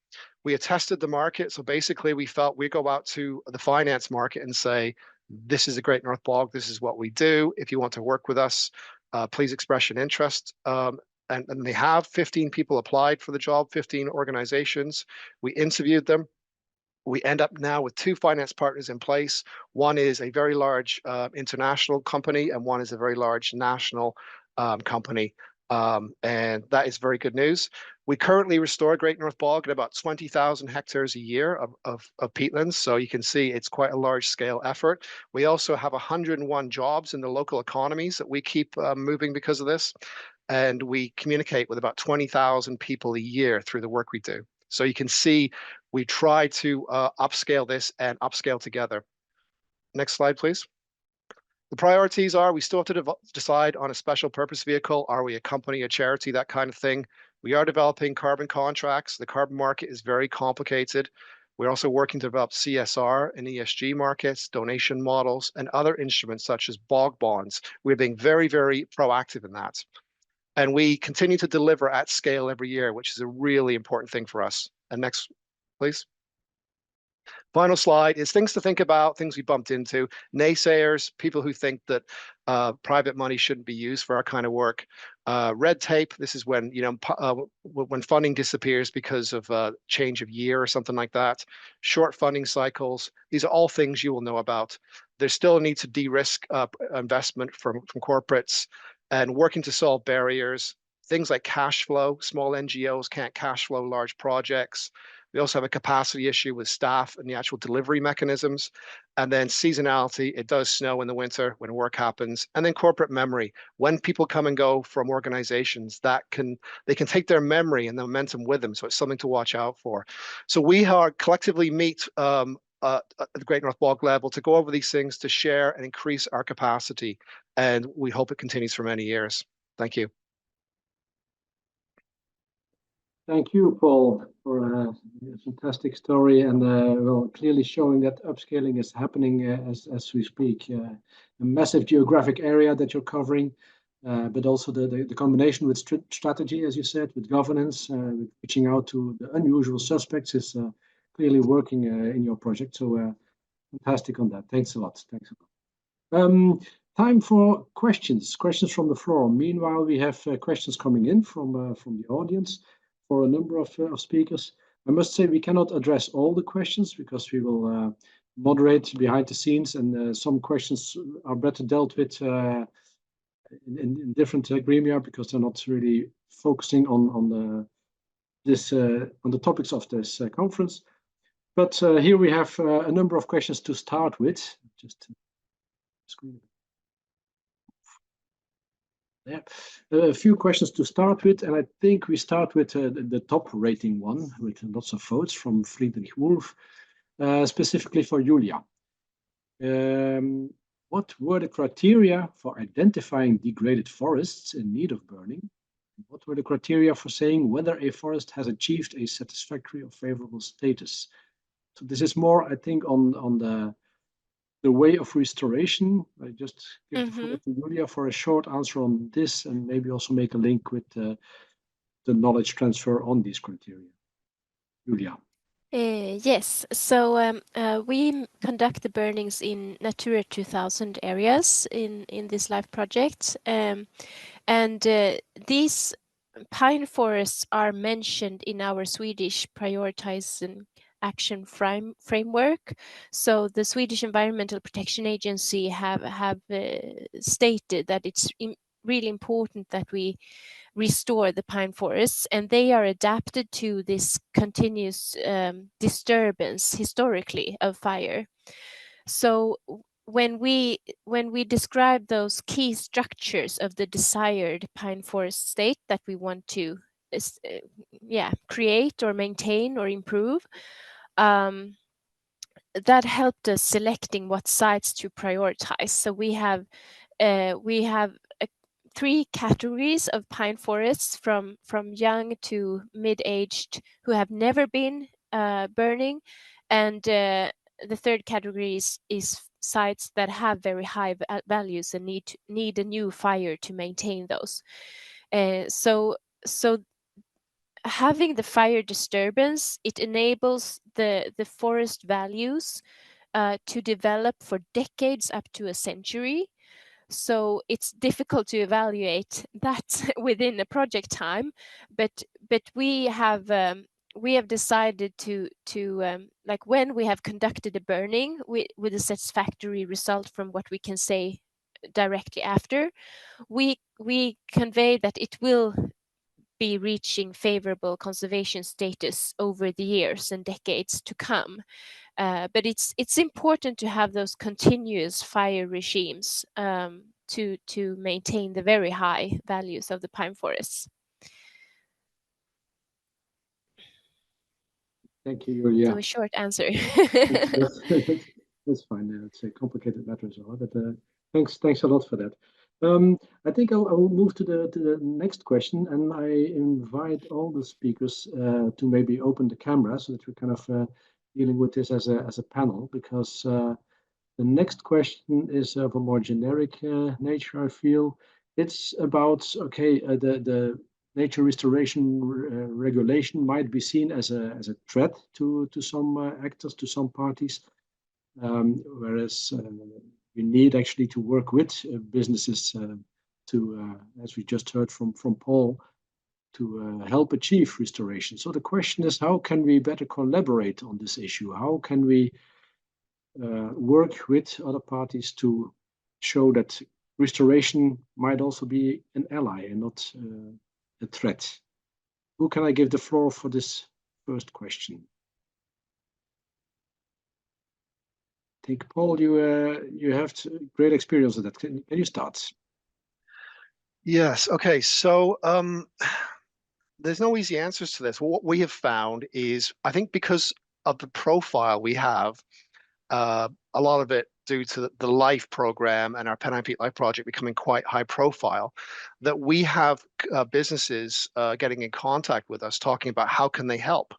We have tested the market. So basically, we felt we go out to the finance market and say, this is a Great North Bog. This is what we do. If you want to work with us, please express your interest. And they have 15 people applied for the job, 15 organizations. We interviewed them. We end up now with 2 finance partners in place. One is a very large international company, and one is a very large national company. And that is very good news. We currently restore Great North Bog at about 20,000 hectares a year of peatlands. So you can see it's quite a large scale effort. We also have 101 jobs in the local economies that we keep moving because of this. And we communicate with about 20,000 people a year through the work we do. So you can see we try to upscale this and upscale together. Next slide, please. The priorities are, we still have to decide on a special purpose vehicle. Are we a company, a charity, that kind of thing? We are developing carbon contracts. The carbon market is very complicated. We're also working to develop CSR and ESG markets, donation models, and other instruments such as bog bonds. We're being very, very proactive in that. And we continue to deliver at scale every year, which is a really important thing for us. And next, please. Final slide is things to think about, things we bumped into. Naysayers, people who think that private money shouldn't be used for our kind of work. Red tape, this is when, when funding disappears because of change of year or something like that. Short funding cycles, these are all things you will know about. There's still a need to de-risk investment from corporates and working to solve barriers. Things like cash flow, small NGOs can't cash flow large projects. We also have a capacity issue with staff and the actual delivery mechanisms. And then seasonality, it does snow in the winter when work happens. And then corporate memory, when people come and go from organizations, they can take their memory and the momentum with them. So it's something to watch out for. So we are collectively meet at the Great North Bog level to go over these things, to share and increase our capacity. And we hope it continues for many years. Thank you. Thank you, Paul, for a fantastic story and well, clearly showing that upscaling is happening as we speak. A massive geographic area that you're covering, but also the combination with strategy, as you said, with governance, with reaching out to the unusual suspects is clearly working in your project. So fantastic on that. Thanks a lot. Thanks a lot. Time for questions from the floor. Meanwhile, we have questions coming in from the audience for a number of speakers. I must say we cannot address all the questions because we will moderate behind the scenes, and some questions are better dealt with in different gremia because they're not really focusing on the topics of this conference. But here we have a number of questions to start with. Just screen. Yeah, a few questions to start with, and I think we start with the top rating one with lots of votes from Friedrich Wolf, specifically for Julia. What were the criteria for identifying degraded forests in need of burning? What were the criteria for saying whether a forest has achieved a satisfactory or favorable status? So this is more, I think, on the way of restoration. I just give the floor to Julia for a short answer on this, and maybe also make a link with the knowledge transfer on these criteria. Julia. Yes, so we conduct the burnings in Natura 2000 areas in this LIFE project, and these pine forests are mentioned in our Swedish prioritizing action framework. So the Swedish Environmental Protection Agency have stated that it's really important that we restore the pine forests, and they are adapted to this continuous disturbance historically of fire. So when we describe those key structures of the desired pine forest state that we want to create or maintain or improve, that helped us selecting what sites to prioritize. So we have 3 categories of pine forests from young to mid-aged who have never been burning, and the third category is sites that have very high values and need a new fire to maintain those. So having the fire disturbance, it enables the forest values to develop for decades up to a century. So it's difficult to evaluate that within a project time, but we have decided to like when we have conducted a burning with a satisfactory result from what we can say directly after, we convey that it will be reaching favorable conservation status over the years and decades to come. But it's important to have those continuous fire regimes to maintain the very high values of the pine forests. Thank you, Julia. So a short answer. That's fine. It's a complicated matter as well, but thanks a lot for that. I think I'll move to the next question, and I invite all the speakers to maybe open the camera so that we're kind of dealing with this as a panel, because the next question is of a more generic nature, I feel. It's about, okay, the nature restoration regulation might be seen as a threat to some actors, to some parties, whereas you need actually to work with businesses to, as we just heard from Paul, to help achieve restoration. So the question is, how can we better collaborate on this issue? How can we work with other parties to show that restoration might also be an ally and not a threat? Who can I give the floor for this first question? I think, Paul, you have great experience with that. Can you start? Yes. Okay. So there's no easy answers to this. What we have found is, I think because of the profile we have, a lot of it due to the LIFE program and our Pennine PeatLIFE project becoming quite high profile, that we have businesses getting in contact with us talking about how can they help.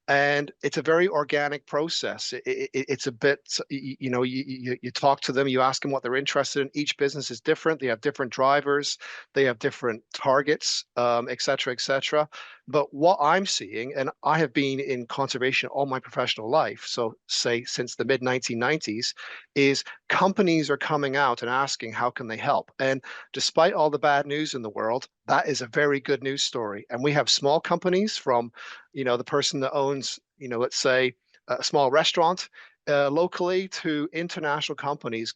And it's a very organic process. It's a bit, you talk to them, you ask them what they're interested in. Each business is different. They have different drivers. They have different targets, et cetera, et cetera. But what I'm seeing, and I have been in conservation all my professional life, so say since the mid-1990s, is companies are coming out and asking how can they help. And despite all the bad news in the world, that is a very good news story. And we have small companies from, the person that owns, let's say a small restaurant locally, to international companies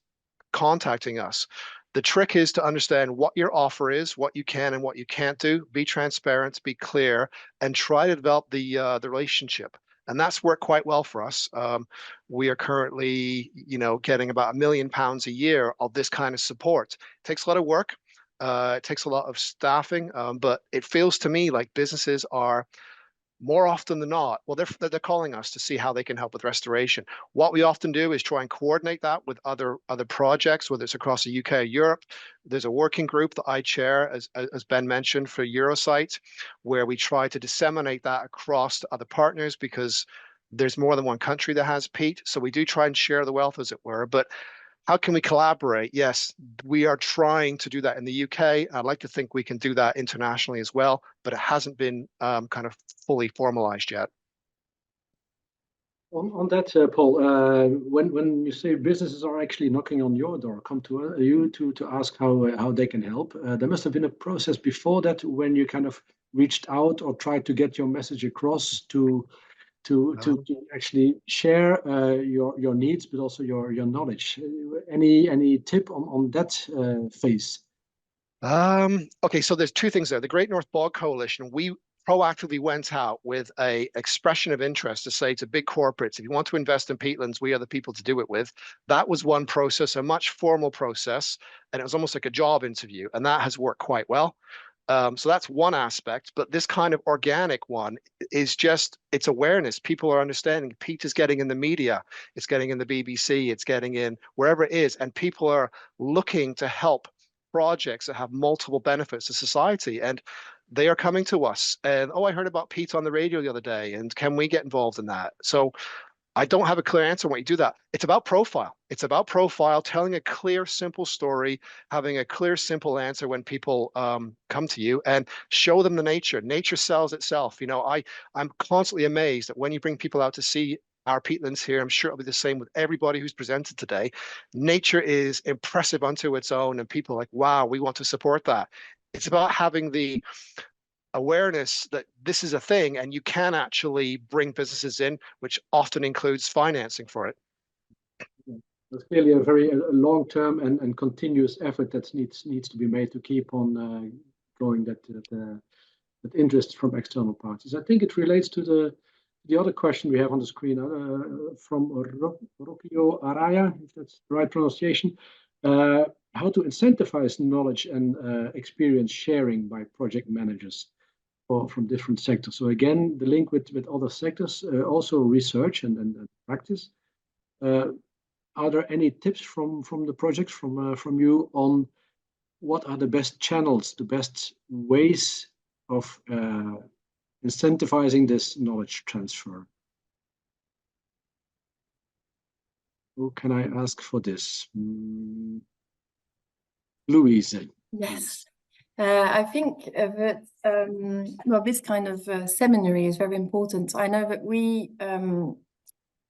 contacting us. The trick is to understand what your offer is, what you can and what you can't do, be transparent, be clear, and try to develop the relationship. And that's worked quite well for us. We are currently, getting about £1 million a year of this kind of support. It takes a lot of work. It takes a lot of staffing, but it feels to me like businesses are more often than not, well, they're calling us to see how they can help with restoration. What we often do is try and coordinate that with other projects, whether it's across the UK or Europe. There's a working group that I chair, as Ben mentioned, for Eurosite, where we try to disseminate that across to other partners, because there's more than one country that has peat. So we do try and share the wealth, as it were. But how can we collaborate? Yes, we are trying to do that in the UK. I'd like to think we can do that internationally as well, but it hasn't been kind of fully formalized yet. On that, Paul, when you say businesses are actually knocking on your door, come to you to ask how they can help, there must have been a process before that when you kind of reached out or tried to get your message across to actually share your needs, but also your knowledge. Any tip on that phase? Okay, so there's two things there. The Great North Bog Coalition, we proactively went out with a expression of interest to say to big corporates, if you want to invest in peatlands, we are the people to do it with. That was one process, a much formal process, and it was almost like a job interview, and that has worked quite well. So that's one aspect, but this kind of organic one is just, it's awareness. People are understanding peat is getting in the media, it's getting in the BBC, it's getting in wherever it is, and people are looking to help projects that have multiple benefits to society, and they are coming to us and, oh, I heard about peat on the radio the other day, and can we get involved in that? So I don't have a clear answer when you do that. It's about profile. It's about profile, telling a clear, simple story, having a clear, simple answer when people come to you, and show them the nature. Nature sells itself. You know, I'm constantly amazed that when you bring people out to see our peatlands here, I'm sure it'll be the same with everybody who's presented today. Nature is impressive unto its own, and people are like, wow, we want to support that. It's about having the awareness that this is a thing and you can actually bring businesses in, which often includes financing for it. It's clearly a very long-term and continuous effort that needs to be made to keep on growing that interest from external parties. I think it relates to the other question we have on the screen from Rokio Araya, if that's the right pronunciation. How to incentivize knowledge and experience sharing by project managers from different sectors. So again, the link with other sectors, also research and practice. Are there any tips from the projects, from you, on what are the best channels, the best ways of incentivizing this knowledge transfer? Who can I ask for this? Louise. Yes. I think that well, this kind of seminary is very important. I know that we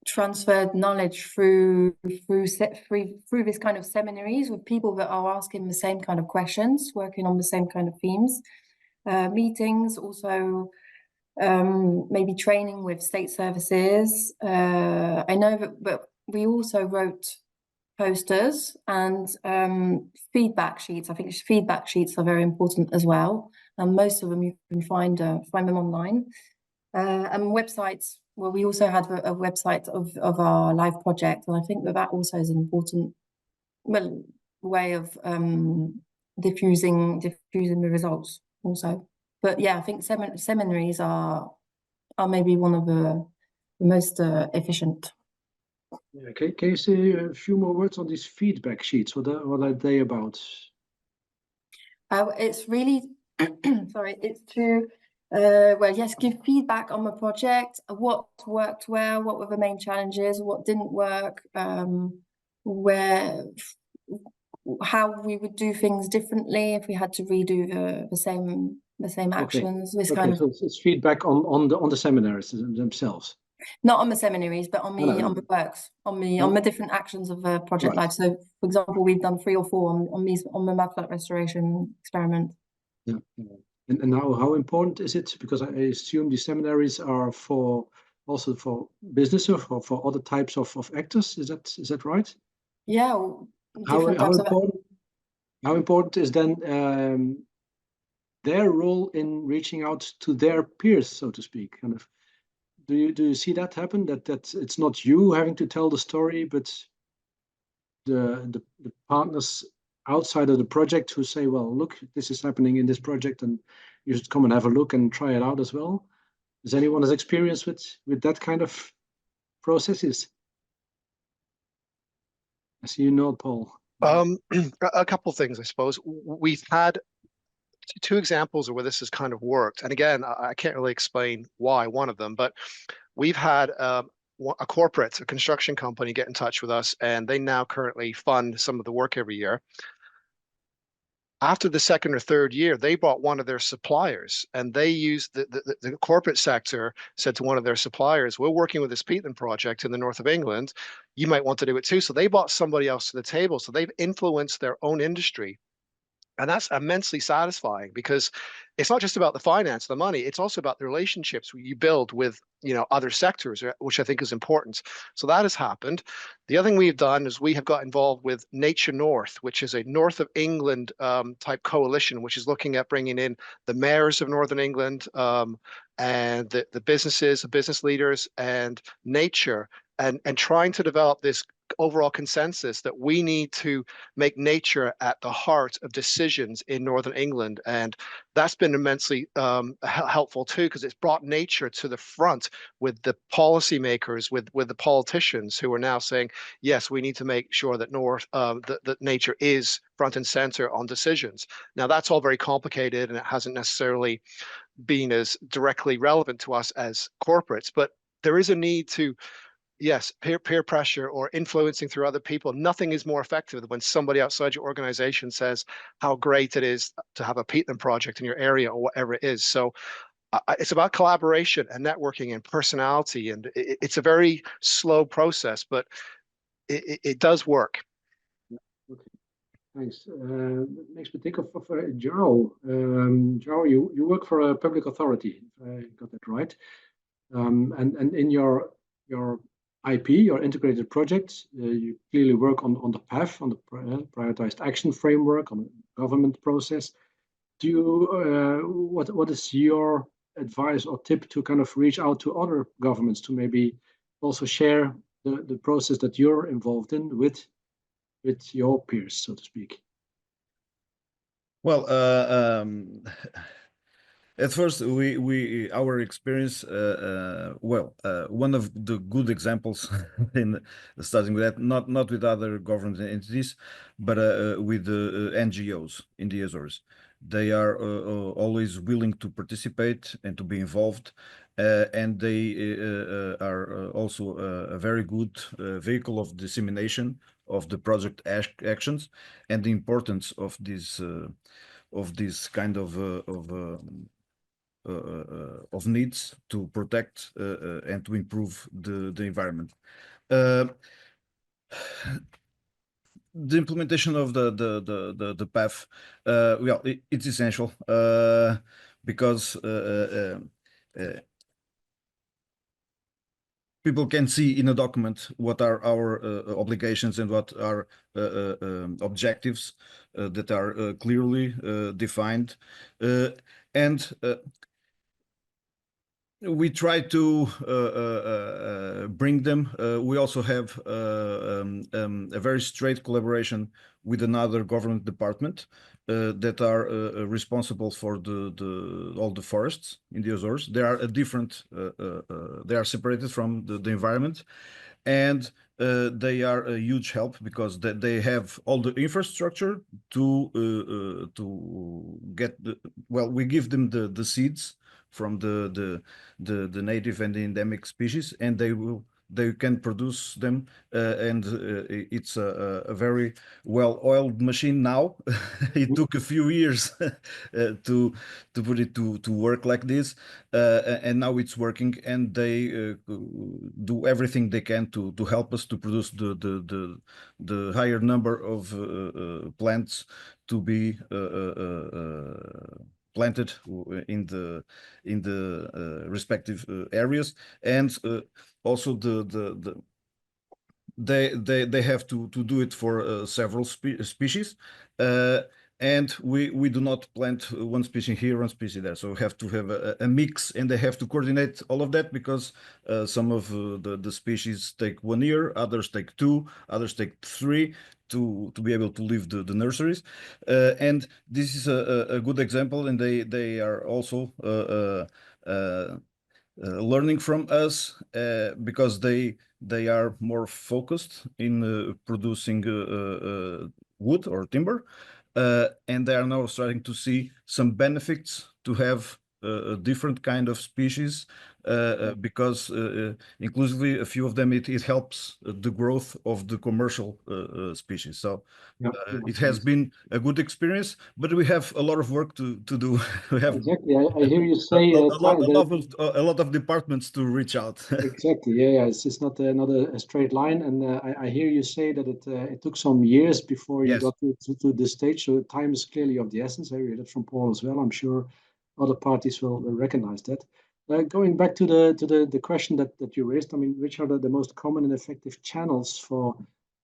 transferred knowledge through this kind of seminaries with people that are asking the same kind of questions, working on the same kind of themes, meetings, also maybe training with state services. I know that we also wrote posters and feedback sheets. I think feedback sheets are very important as well, and most of them you can find them online. And websites. Well, we also had a website of our live project, and I think that also is an important way of diffusing the results also. But yeah, I think seminaries are maybe one of the most efficient. Yeah, can you say a few more words on these feedback sheets? What are they about? It's really, sorry, it's to, well, yes, give feedback on the project, what worked well, what were the main challenges, what didn't work, how we would do things differently if we had to redo the same actions. This kind of. So it's feedback on the seminaries themselves. Not on the seminaries, but on the works, on the different actions of the project life. So, for example, we've done 3 or 4 on the mudflat restoration experiment. Yeah. And now, how important is it? Because I assume the seminaries are also for business or for other types of actors. Is that right? Yeah. How important is then their role in reaching out to their peers, so to speak? Kind of. Do you see that happen? That it's not you having to tell the story, but the partners outside of the project who say, well, look, this is happening in this project, and you should come and have a look and try it out as well. Does anyone has experience with that kind of processes? I see you nod, Paul. A couple of things, I suppose. We've had two examples of where this has kind of worked. And again, I can't really explain why one of them, but we've had a construction company get in touch with us, and they now currently fund some of the work every year. After the second or third year, they bought one of their suppliers, and they used the corporate sector said to one of their suppliers, we're working with this peatland project in the north of England. You might want to do it too. So they bought somebody else to the table. So they've influenced their own industry. And that's immensely satisfying, because it's not just about the finance, the money, it's also about the relationships you build with, other sectors, which I think is important. So that has happened. The other thing we've done is we have got involved with Nature North, which is a North of England type coalition, which is looking at bringing in the mayors of Northern England and the businesses, the business leaders, and nature, and trying to develop this overall consensus that we need to make nature at the heart of decisions in Northern England. And that's been immensely helpful too, because it's brought nature to the front with the policymakers, with the politicians, who are now saying, yes, we need to make sure that that nature is front and center on decisions. Now, that's all very complicated, and it hasn't necessarily been as directly relevant to us as corporates, but there is a need to, yes, peer pressure or influencing through other people. Nothing is more effective than when somebody outside your organization says how great it is to have a peatland project in your area or whatever it is. So it's about collaboration and networking and personality, and it's a very slow process, but it does work. Okay, thanks. Makes me think of João. João, you work for a public authority, if I got that right. And in your IP, your integrated projects, you clearly work on the path, on the prioritized action framework, on the government process. Do you, what is your advice or tip to kind of reach out to other governments to maybe also share the process that you're involved in with your peers, so to speak? Well, at first, our experience, one of the good examples in starting with that, not with other government entities, but with the NGOs in the Azores. They are always willing to participate and to be involved, and they are also a very good vehicle of dissemination of the project actions and the importance of this kind of needs to protect and to improve the environment. The implementation of the path, well, it's essential because people can see in a document what are our obligations and what are objectives that are clearly defined, and we try to bring them. We also have a very straight collaboration with another government department that are responsible for all the forests in the Azores. They are a different, they are separated from the environment, and they are a huge help because they have all the infrastructure to get well, we give them the seeds from the native and the endemic species, and they can produce them, and it's a very well-oiled machine now. It took a few years to put it to work like this, and now it's working, and they do everything they can to help us to produce the higher number of plants to be planted in the respective areas, and also they have to do it for several species, and we do not plant one species here, one species there. So we have to have a mix, and they have to coordinate all of that because some of the species take 1 year, others take 2, others take 3 to be able to leave the nurseries, and this is a good example. And they are also learning from us because they are more focused in producing wood or timber, and they are now starting to see some benefits to have a different kind of species because inclusively a few of them it helps the growth of the commercial species. So it has been a good experience, but we have a lot of work to do. We have exactly. I hear you say a lot of departments to reach out. exactly. Yeah. It's not a straight line, and I hear you say that it took some years before you Yes. got to this stage. So time is clearly of the essence. I hear that from Paul as well. I'm sure other parties will recognize that. Going back to the question that you raised, I mean, which are the most common and effective channels for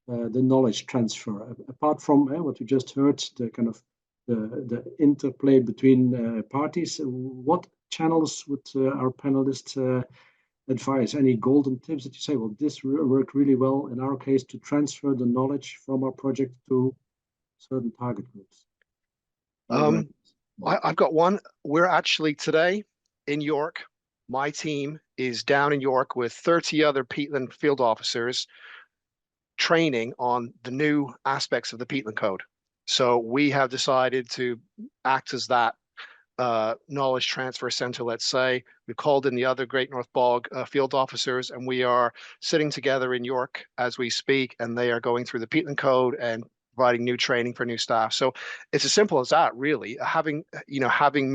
the knowledge transfer, apart from what we just heard, the kind of the interplay between parties? What channels would our panelists advise? Any golden tips that you say, well, this worked really well in our case to transfer the knowledge from our project to certain target groups? I've got one. We're actually today in York. My team is down in York with 30 other peatland field officers training on the new aspects of the peatland code. So we have decided to act as that knowledge transfer center, let's say. We called in the other Great North Bog field officers, and we are sitting together in York as we speak, and they are going through the peatland code and providing new training for new staff. So it's as simple as that, really. Having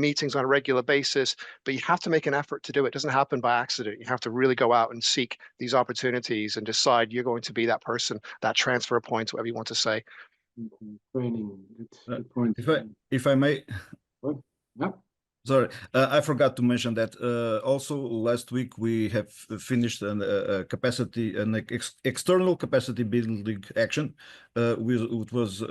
meetings on a regular basis, but you have to make an effort to do it. It doesn't happen by accident. You have to really go out and seek these opportunities and decide you're going to be that person, that transfer point, whatever you want to say. Training, good point. If I may. What? Yeah. Sorry, I forgot to mention that also last week we have finished an external capacity building action. It was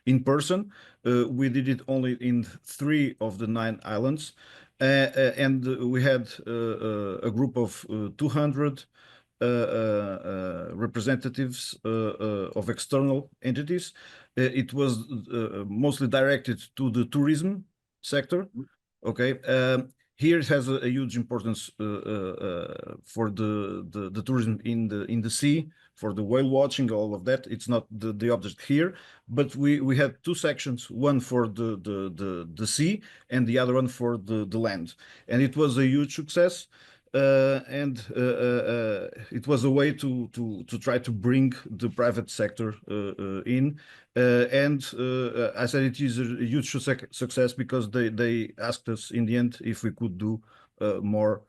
in person. We did it only in 3 of the 9 islands, and we had a group of 200 representatives of external entities. It was mostly directed to the tourism sector. Okay, here it has a huge importance for the tourism in the sea, for the whale watching, all of that. It's not the object here, but we had 2 sections, one for the sea and the other one for the land, and it was a huge success. And it was a way to try to bring the private sector in, and I said it is a huge success because they asked us in the end if we could do more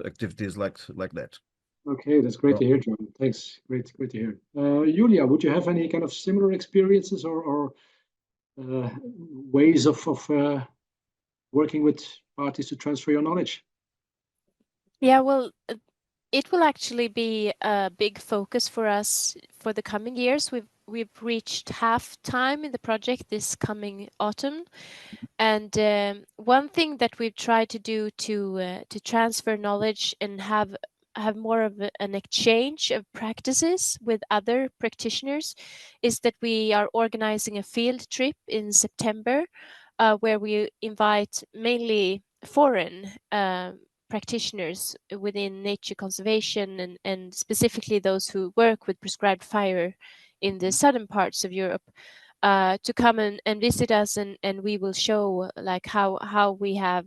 activities like that. Okay, that's great to hear, John. Thanks. Great to hear. Julia, would you have any kind of similar experiences or ways of working with parties to transfer your knowledge? Yeah, well, it will actually be a big focus for us for the coming years. We've reached half time in the project this coming autumn, and one thing that we've tried to do to transfer knowledge and have more of an exchange of practices with other practitioners is that we are organizing a field trip in September, where we invite mainly foreign practitioners within nature conservation and specifically those who work with prescribed fire in the southern parts of Europe, to come and visit us, and we will show like how we have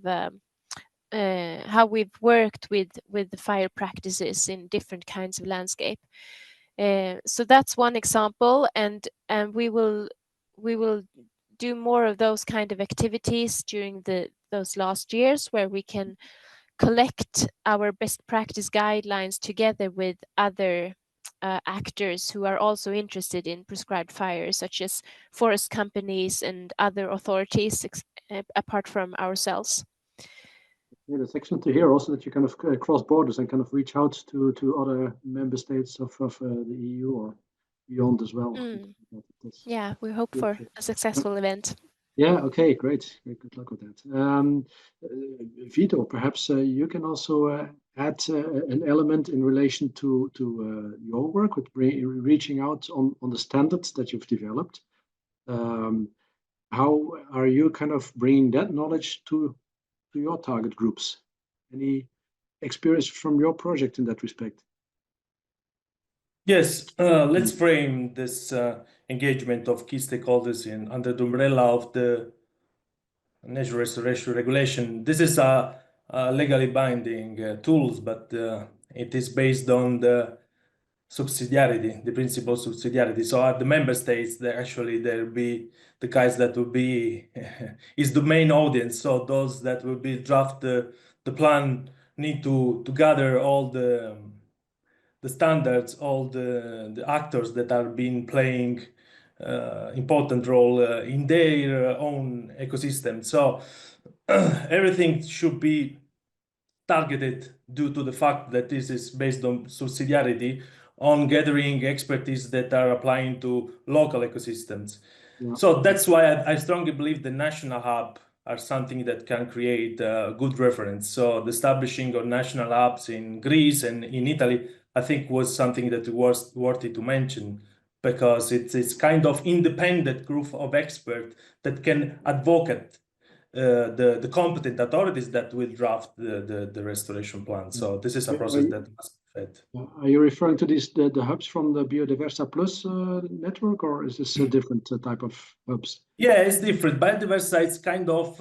how we've worked with the fire practices in different kinds of landscape. So that's one example, and we will do more of those kind of activities during those last years, where we can collect our best practice guidelines together with other actors who are also interested in prescribed fire, such as forest companies and other authorities apart from ourselves. Yeah, that's excellent to hear also that you kind of cross borders and kind of reach out to other member states of the EU or beyond as well. Yeah, we hope for a successful event. Yeah, okay, great. Good luck with that. Vito, perhaps you can also add an element in relation to your work with reaching out on the standards that you've developed. How are you kind of bringing that knowledge to your target groups? Any experience from your project in that respect? Yes, let's frame this engagement of key stakeholders under the umbrella of the Nature Restoration Regulation. This is a legally binding tools, but it is based on the subsidiarity, the principle of subsidiarity. So at the member states, there'll be the guys that will be is the main audience. So those that will be draft the plan need to gather all the standards, all the actors that are been playing important role in their own ecosystem. So everything should be targeted due to the fact that this is based on subsidiarity, on gathering expertise that are applying to local ecosystems. Yeah. So that's why I strongly believe the national hub are something that can create a good reference. So the establishing of national hubs in Greece and in Italy, I think was something that was worthy to mention, because it's kind of independent group of experts that can advocate the competent authorities that will draft the restoration plan. So this is a process that must be fed. Are you referring to the hubs from the Biodiversa Plus network, or is this a different type of hubs? Yeah, it's different. Biodiversa is kind of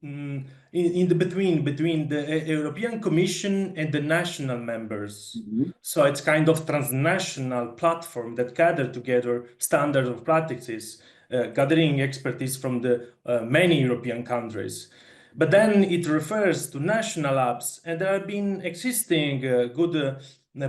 in the between the European Commission and the national members. Mm-hmm. So it's kind of transnational platform that gather together standards of practices, gathering expertise from the many European countries. But then it refers to national apps, and there have been existing good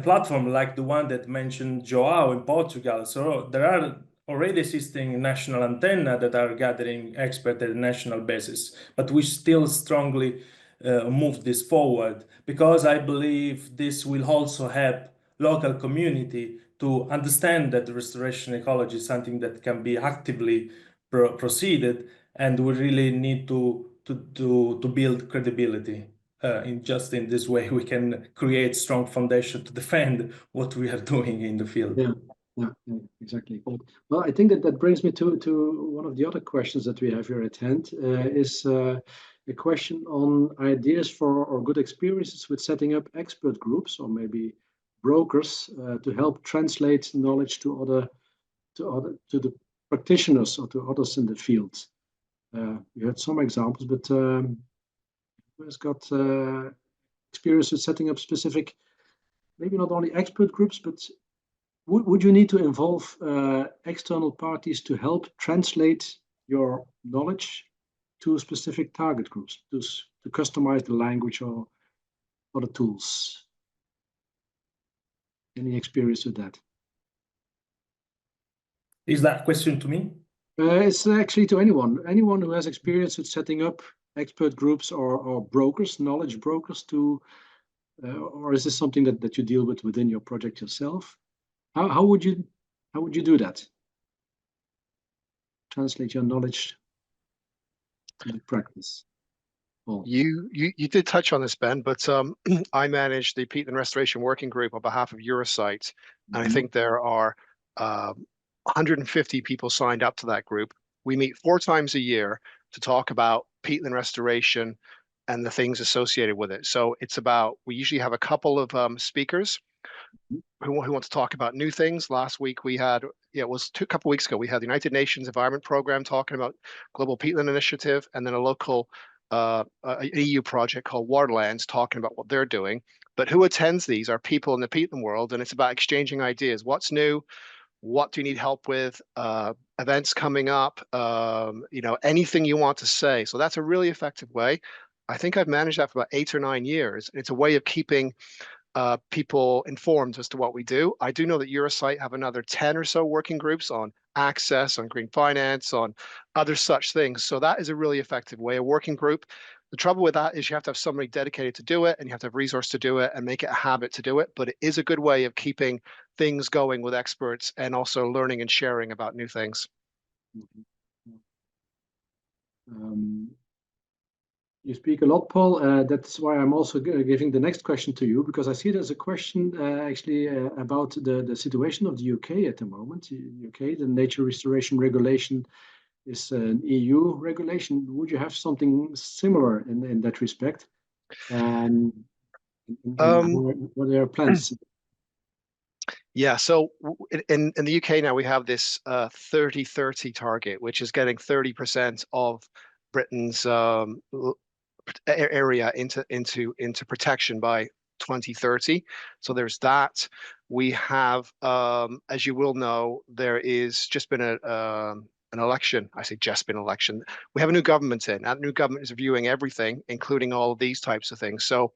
platform like the one that mentioned João in Portugal. So there are already existing national antenna that are gathering experts at a national basis, but we still strongly move this forward, because I believe this will also help local community to understand that the restoration ecology is something that can be actively proceeded, and we really need to build credibility. In this way, we can create strong foundation to defend what we are doing in the field. Yeah, exactly. Well, I think that brings me to one of the other questions that we have here at hand, is a question on ideas for or good experiences with setting up expert groups or maybe brokers to help translate knowledge to the practitioners or to others in the field. You had some examples, but who has got experience with setting up specific, maybe not only expert groups, but would you need to involve external parties to help translate your knowledge to specific target groups, to customize the language or the tools? Any experience with that? Is that a question to me? It's actually to anyone who has experience with setting up expert groups or brokers, knowledge brokers, to, or is this something that you deal with within your project yourself? How would you do that? Translate your knowledge to the practice. Oh. You did touch on this, Ben, but I manage the peatland restoration working group on behalf of Eurosite, and I think there are 150 people signed up to that group. We meet 4 times a year to talk about peatland restoration and the things associated with it. So it's about, we usually have a couple of speakers who want to talk about new things. Last week we had, it was a couple weeks ago, we had the United Nations Environment Program talking about Global Peatland Initiative, and then a local EU project called Woodlands talking about what they're doing. But who attends these are people in the peatland world, and it's about exchanging ideas. What's new? What do you need help with? Events coming up, anything you want to say. So that's a really effective way. I think I've managed that for about 8 or 9 years. It's a way of keeping people informed as to what we do. I do know that Eurosite have another 10 or so working groups on access, on green finance, on other such things. So that is a really effective way, a working group. The trouble with that is you have to have somebody dedicated to do it, and you have to have resource to do it and make it a habit to do it. But it is a good way of keeping things going with experts and also learning and sharing about new things. You speak a lot, Paul. That's why I'm also giving the next question to you, because I see there's a question actually about the situation of the UK at the moment. UK, the Nature Restoration Regulation is an EU regulation. Would you have something similar in that respect? What are your plans? Yeah, so in the UK now we have this 30-30 target, which is getting 30% of Britain's area into protection by 2030. So there's that. We have, as you will know, there is just been an election. I say just been an election. We have a new government in. That new government is reviewing everything, including all of these types of things. So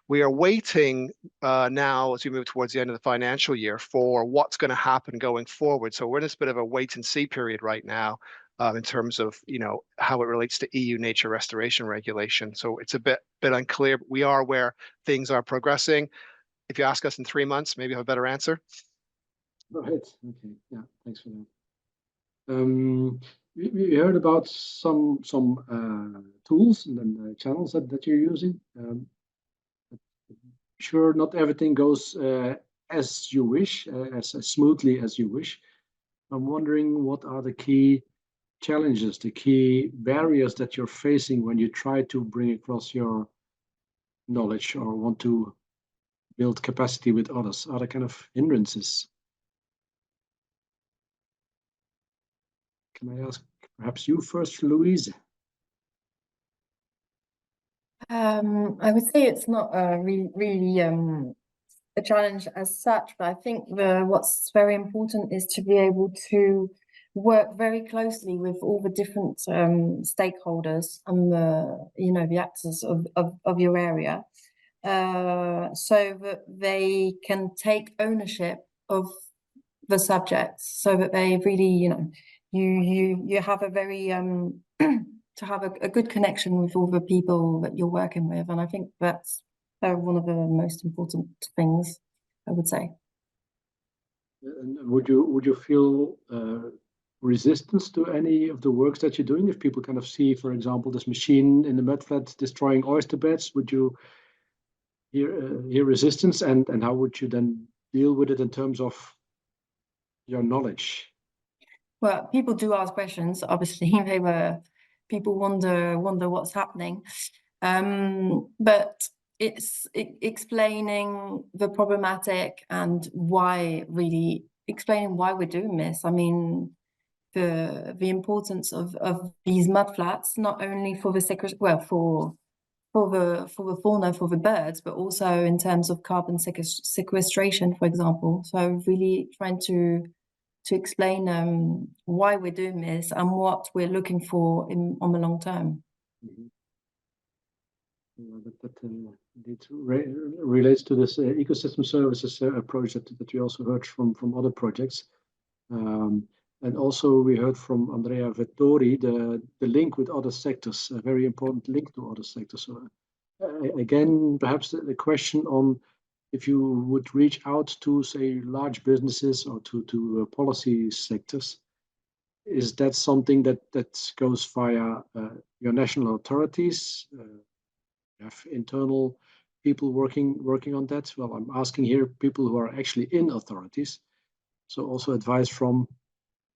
we are waiting now as we move towards the end of the financial year for what's going to happen going forward. So we're in this bit of a wait and see period right now in terms of how it relates to EU nature restoration regulation. So it's a bit unclear. But we are where things are progressing. If you ask us in 3 months, maybe have a better answer. Right. Okay. Yeah. Thanks for that. We heard about some tools and channels that you're using. Sure, not everything goes as you wish, as smoothly as you wish. I'm wondering what are the key challenges, the key barriers that you're facing when you try to bring across your knowledge or want to build capacity with others? Are there kind of hindrances? Can I ask perhaps you first, Louise? I would say it's not really a challenge as such, but I think what's very important is to be able to work very closely with all the different stakeholders and the actors of your area, so that they can take ownership of the subjects, so that they really you have a very to have a good connection with all the people that you're working with, and I think that's one of the most important things, I would say. And would you feel resistance to any of the works that you're doing? If people kind of see, for example, this machine in the mudflat destroying oyster beds, would you hear resistance, and how would you then deal with it in terms of your knowledge? Well, people do ask questions. Obviously, people wonder what's happening, but it's explaining the problematic and explaining why we're doing this. I mean, the importance of these mudflats, not only for the fauna, for the birds, but also in terms of carbon sequestration, for example. So really trying to explain why we're doing this and what we're looking for on the long term. Mm-hmm. That relates to this ecosystem services approach that we also heard from other projects. And also we heard from Andrea Vettori the link with other sectors, a very important link to other sectors. So again, perhaps the question on if you would reach out to, say, large businesses or to policy sectors, is that something that goes via your national authorities? You have internal people working on that. Well, I'm asking here people who are actually in authorities. So also advice from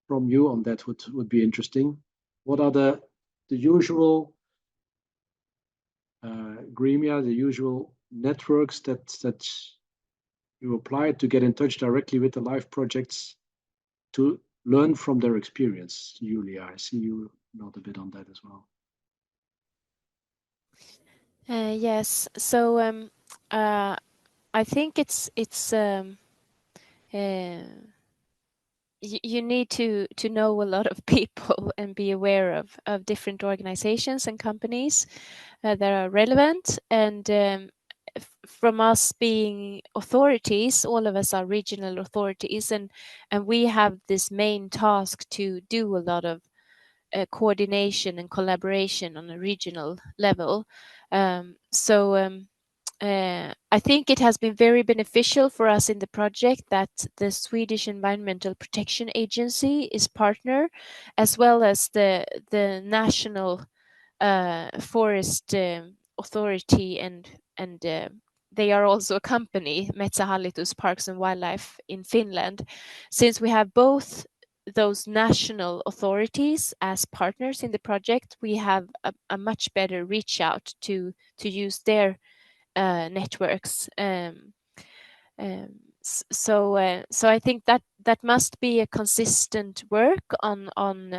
you on that would be interesting. What are the usual gremia, the usual networks that you apply to get in touch directly with the LIFE projects to learn from their experience? Julia, I see you nod a bit on that as well. Yes. So I think it's you need to know a lot of people and be aware of different organizations and companies that are relevant. And from us being authorities, all of us are regional authorities, and we have this main task to do a lot of coordination and collaboration on a regional level. I think it has been very beneficial for us in the project that the Swedish Environmental Protection Agency is partner, as well as the National Forest Authority, and they are also a company, Metsähallitus Parks and Wildlife in Finland. Since we have both those national authorities as partners in the project, we have a much better reach out to use their networks. So I think that must be a consistent work on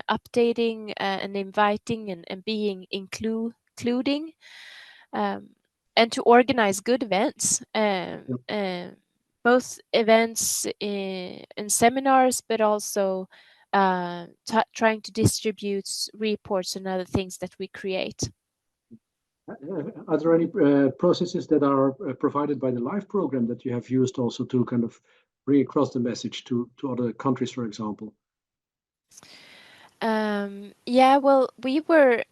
updating and inviting and being including, and to organize good events, both events and seminars, but also trying to distribute reports and other things that we create. Are there any processes that are provided by the LIFE program that you have used also to kind of bring across the message to other countries, for example? Yeah, well, we were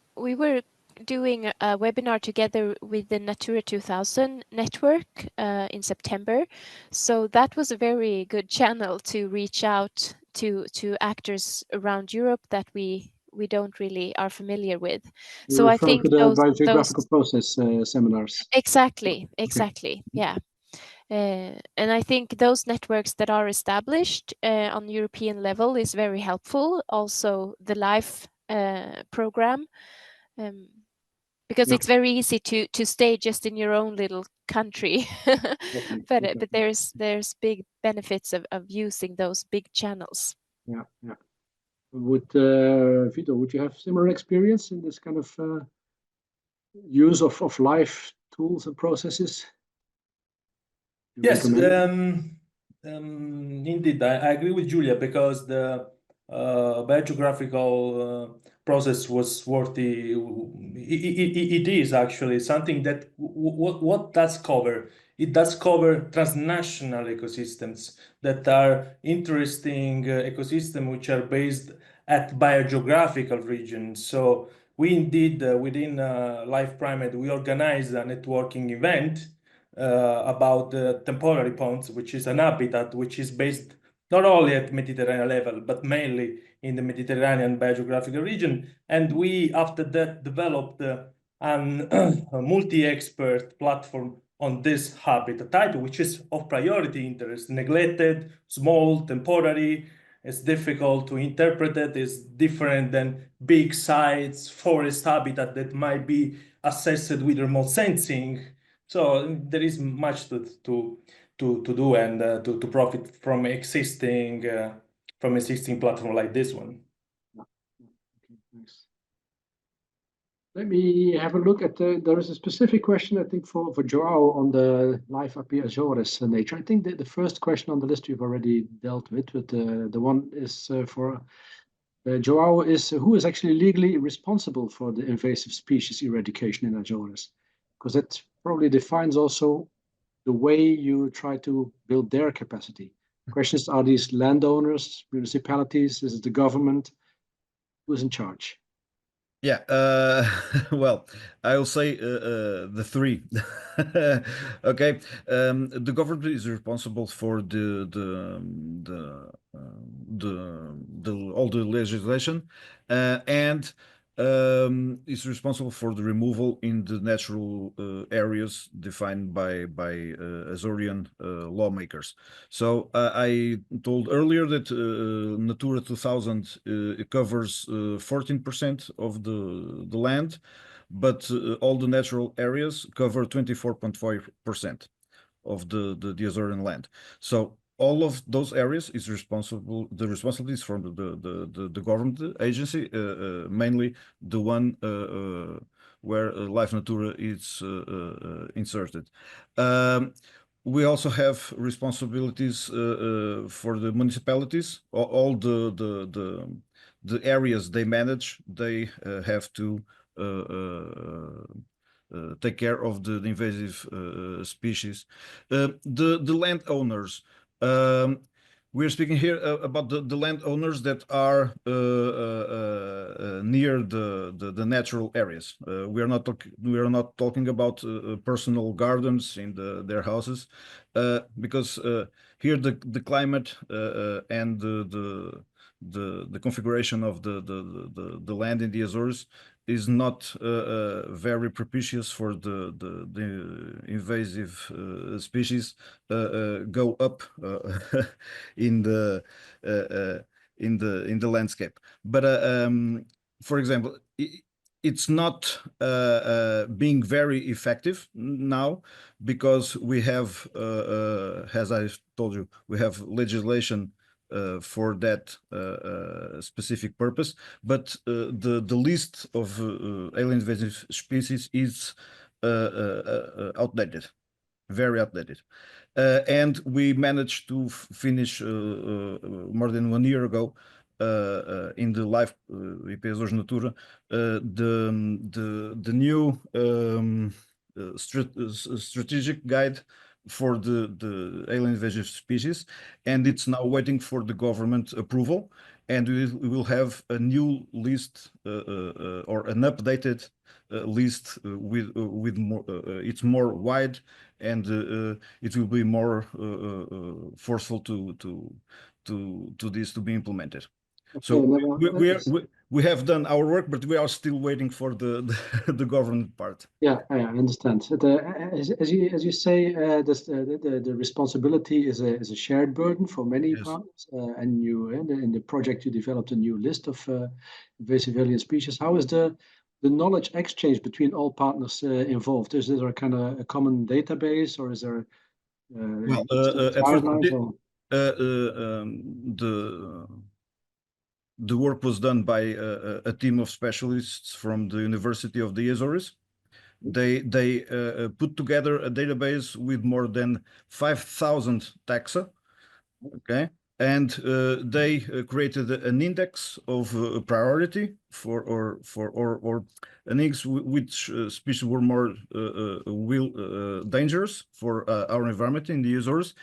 doing a webinar together with the Natura 2000 network in September, so that was a very good channel to reach out to actors around Europe that we don't really are familiar with. So I think to the those biogeographical process seminars. Exactly, Okay. yeah. And I think those networks that are established on European level is very helpful. Also, the LIFE program, because it's very easy to stay just in your own little country, but there's big benefits of using those big channels. Yeah. Would Vito, would you have similar experience in this kind of use of LIFE tools and processes? Yes, indeed, I agree with Julia, because the biogeographical process was worthy. It is actually something that what does cover. It does cover transnational ecosystems that are interesting ecosystems which are based at biogeographical regions. So we indeed within Life Primate we organize a networking event about the temporary ponds, which is an habitat which is based not only at Mediterranean level, but mainly in the Mediterranean biogeographical region. And we, after that, developed a multi-expert platform on this habitat type, which is of priority interest, neglected, small, temporary. It's difficult to interpret it. It's different than big sites, forest habitat that might be assessed with remote sensing. So there is much to do and to profit from existing platform like this one. Okay, thanks. Let me have a look at there is a specific question, I think, for João on the Life AP Azores nature. I think the first question on the list you've already dealt with, but the one is for João is who is actually legally responsible for the invasive species eradication in Azores? Because that probably defines also the way you try to build their capacity. Questions, are these landowners, municipalities, is it the government? Who's in charge? Yeah, well, I'll say the three. Okay, the government is responsible for all the legislation, and is responsible for the removal in the natural areas defined by Azorean lawmakers. So I told earlier that Natura 2000 covers 14% of the land, but all the natural areas cover 24.5% of the Azorean land. So all of those areas is responsible. The responsibility is from the government agency, mainly the one where Life Natura is inserted. We also have responsibilities for the municipalities. All the areas they manage, they have to take care of the invasive species. The landowners. We're speaking here about the landowners that are near the natural areas. We are not talking about personal gardens in their houses, because here the climate and the configuration of the land in the Azores is not very propitious for the invasive species go up in the landscape. But for example, it's not being very effective now because we have, as I told you, we have legislation for that specific purpose, but the list of alien invasive species is outdated, very outdated. And we managed to finish more than 1 year ago in the live IP AZORES NATURA the new strategic guide for the alien invasive species, and it's now waiting for the government approval, and we will have a new list or an updated list with more it's more wide, and it will be more forceful to this to be implemented. So we have done our work, but we are still waiting for the government part. Yeah, I understand. As you say, the responsibility is a shared burden for many partners, and you in the project you developed a new list of invasive alien species. How is the knowledge exchange between all partners involved? Is there a kind of a common database, or is there at first, the work was done by a team of specialists from the University of the Azores. They put together a database with more than 5,000 taxa, okay, and they created an index of priority for an index which species were more dangerous for our environment in the Azores,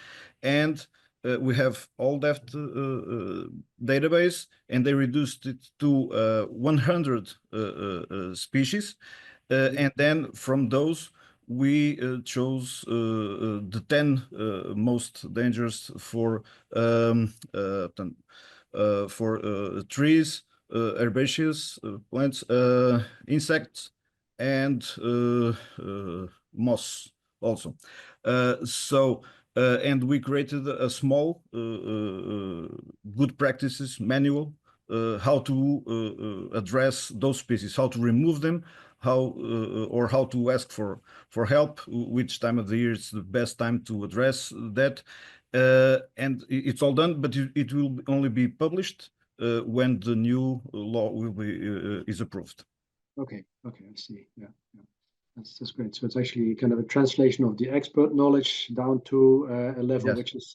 and we have all that database, and they reduced it to 100 species, and then from those we chose the 10 most dangerous for trees, herbaceous plants, insects, and moss also. And we created a small good practices manual, how to address those species, how to remove them, how to ask for help, which time of the year is the best time to address that. And it's all done, but it will only be published when the new law will be is approved. Okay, I see. Yeah. That's great. So it's actually kind of a translation of the expert knowledge down to a level which is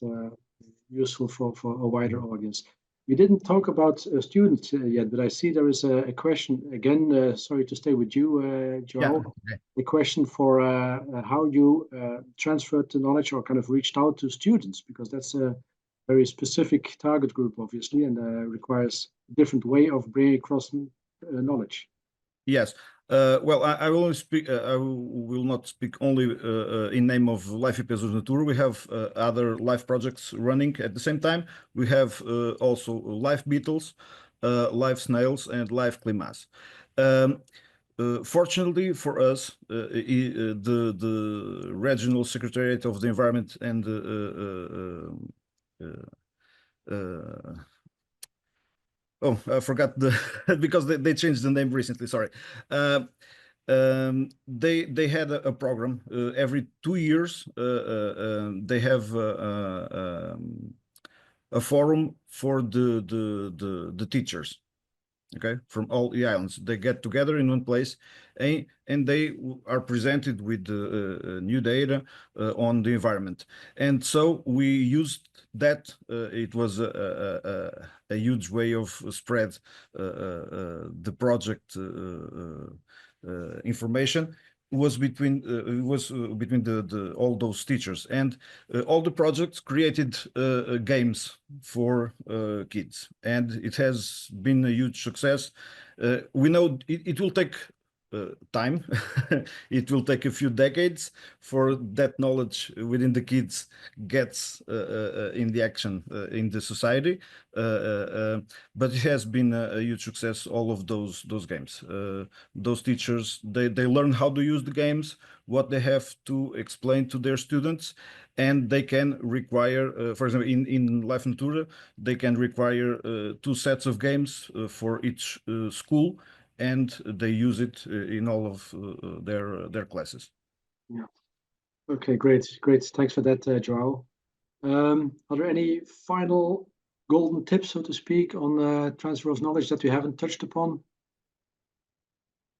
useful for a wider audience. We didn't talk about students yet, but I see there is a question again. Sorry to stay with you, João. Yeah. A question for how you transferred the knowledge or kind of reached out to students, because that's a very specific target group, obviously, and requires a different way of bringing across knowledge. Yes. Well, I will speak. I will not speak only in name of Life IP AZORES NATURA. We have other life projects running at the same time. We have also live beetles, live snails, and live climax. Fortunately for us, the regional secretariat of the environment and oh, I forgot because they changed the name recently. Sorry. They had a program every 2 years. They have a forum for the teachers. Okay, from all the islands, they get together in one place, and they are presented with new data on the environment. And so we used that. It was a huge way of spread the project information. Was between all those teachers, and all the projects created games for kids, and it has been a huge success. We know it will take time. It will take a few decades for that knowledge within the kids gets in the action in the society, but it has been a huge success. All of those games, those teachers, they learn how to use the games, what they have to explain to their students, and they can require, for example, in Life Natura, they can require 2 sets of games for each school. and they use it in all of their classes. Yeah. Okay, great. Thanks for that, João. Are there any final golden tips, so to speak, on transfer of knowledge that we haven't touched upon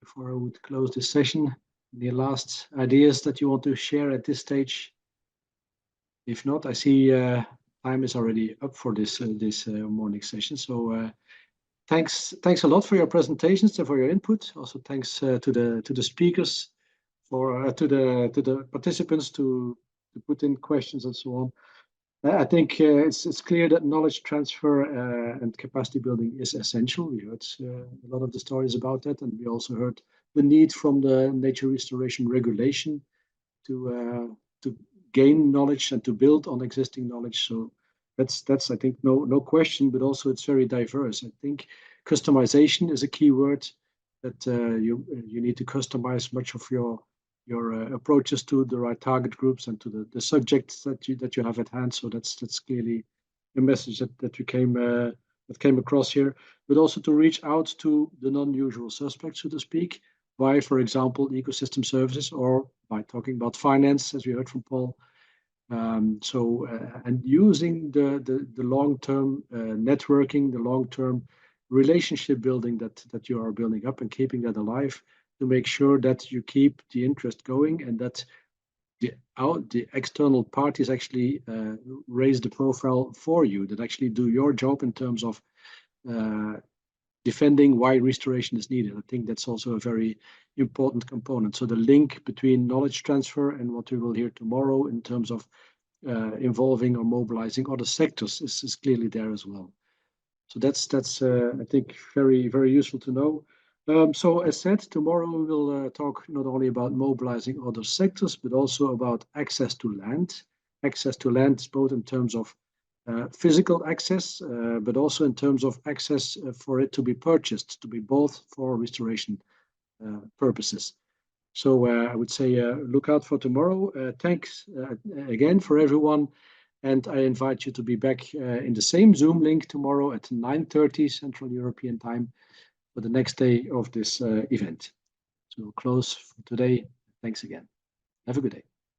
before I would close this session? Any last ideas that you want to share at this stage? If not, I see time is already up for this morning session. So thanks a lot for your presentations and for your input. Also thanks to the speakers, for to the participants to put in questions and so on. I think it's clear that knowledge transfer and capacity building is essential. We heard a lot of the stories about that, and we also heard the need from the nature restoration regulation to gain knowledge and to build on existing knowledge. So that's I think no question, but also it's very diverse. I think customization is a key word, that you need to customize much of your approaches to the right target groups and to the subjects that you have at hand. So that's clearly a message that came across here, but also to reach out to the non-usual suspects, so to speak, by, for example, ecosystem services, or by talking about finance, as we heard from Paul. And using the long-term networking, the long-term relationship building that you are building up, and keeping that alive, to make sure that you keep the interest going, and that the external parties actually raise the profile for you, that actually do your job in terms of defending why restoration is needed. I think that's also a very important component. So the link between knowledge transfer and what we will hear tomorrow in terms of involving or mobilizing other sectors is clearly there as well. So that's I think very, very useful to know. So as said, tomorrow we will talk not only about mobilizing other sectors, but also about access to land. Access to land, both in terms of physical access, but also in terms of access for it to be purchased, to be bought for restoration purposes. So I would say look out for tomorrow. Thanks again for everyone. And I invite you to be back in the same Zoom link tomorrow at 9:30 Central European Time for the next day of this event. So we'll close for today. Thanks again. Have a good day.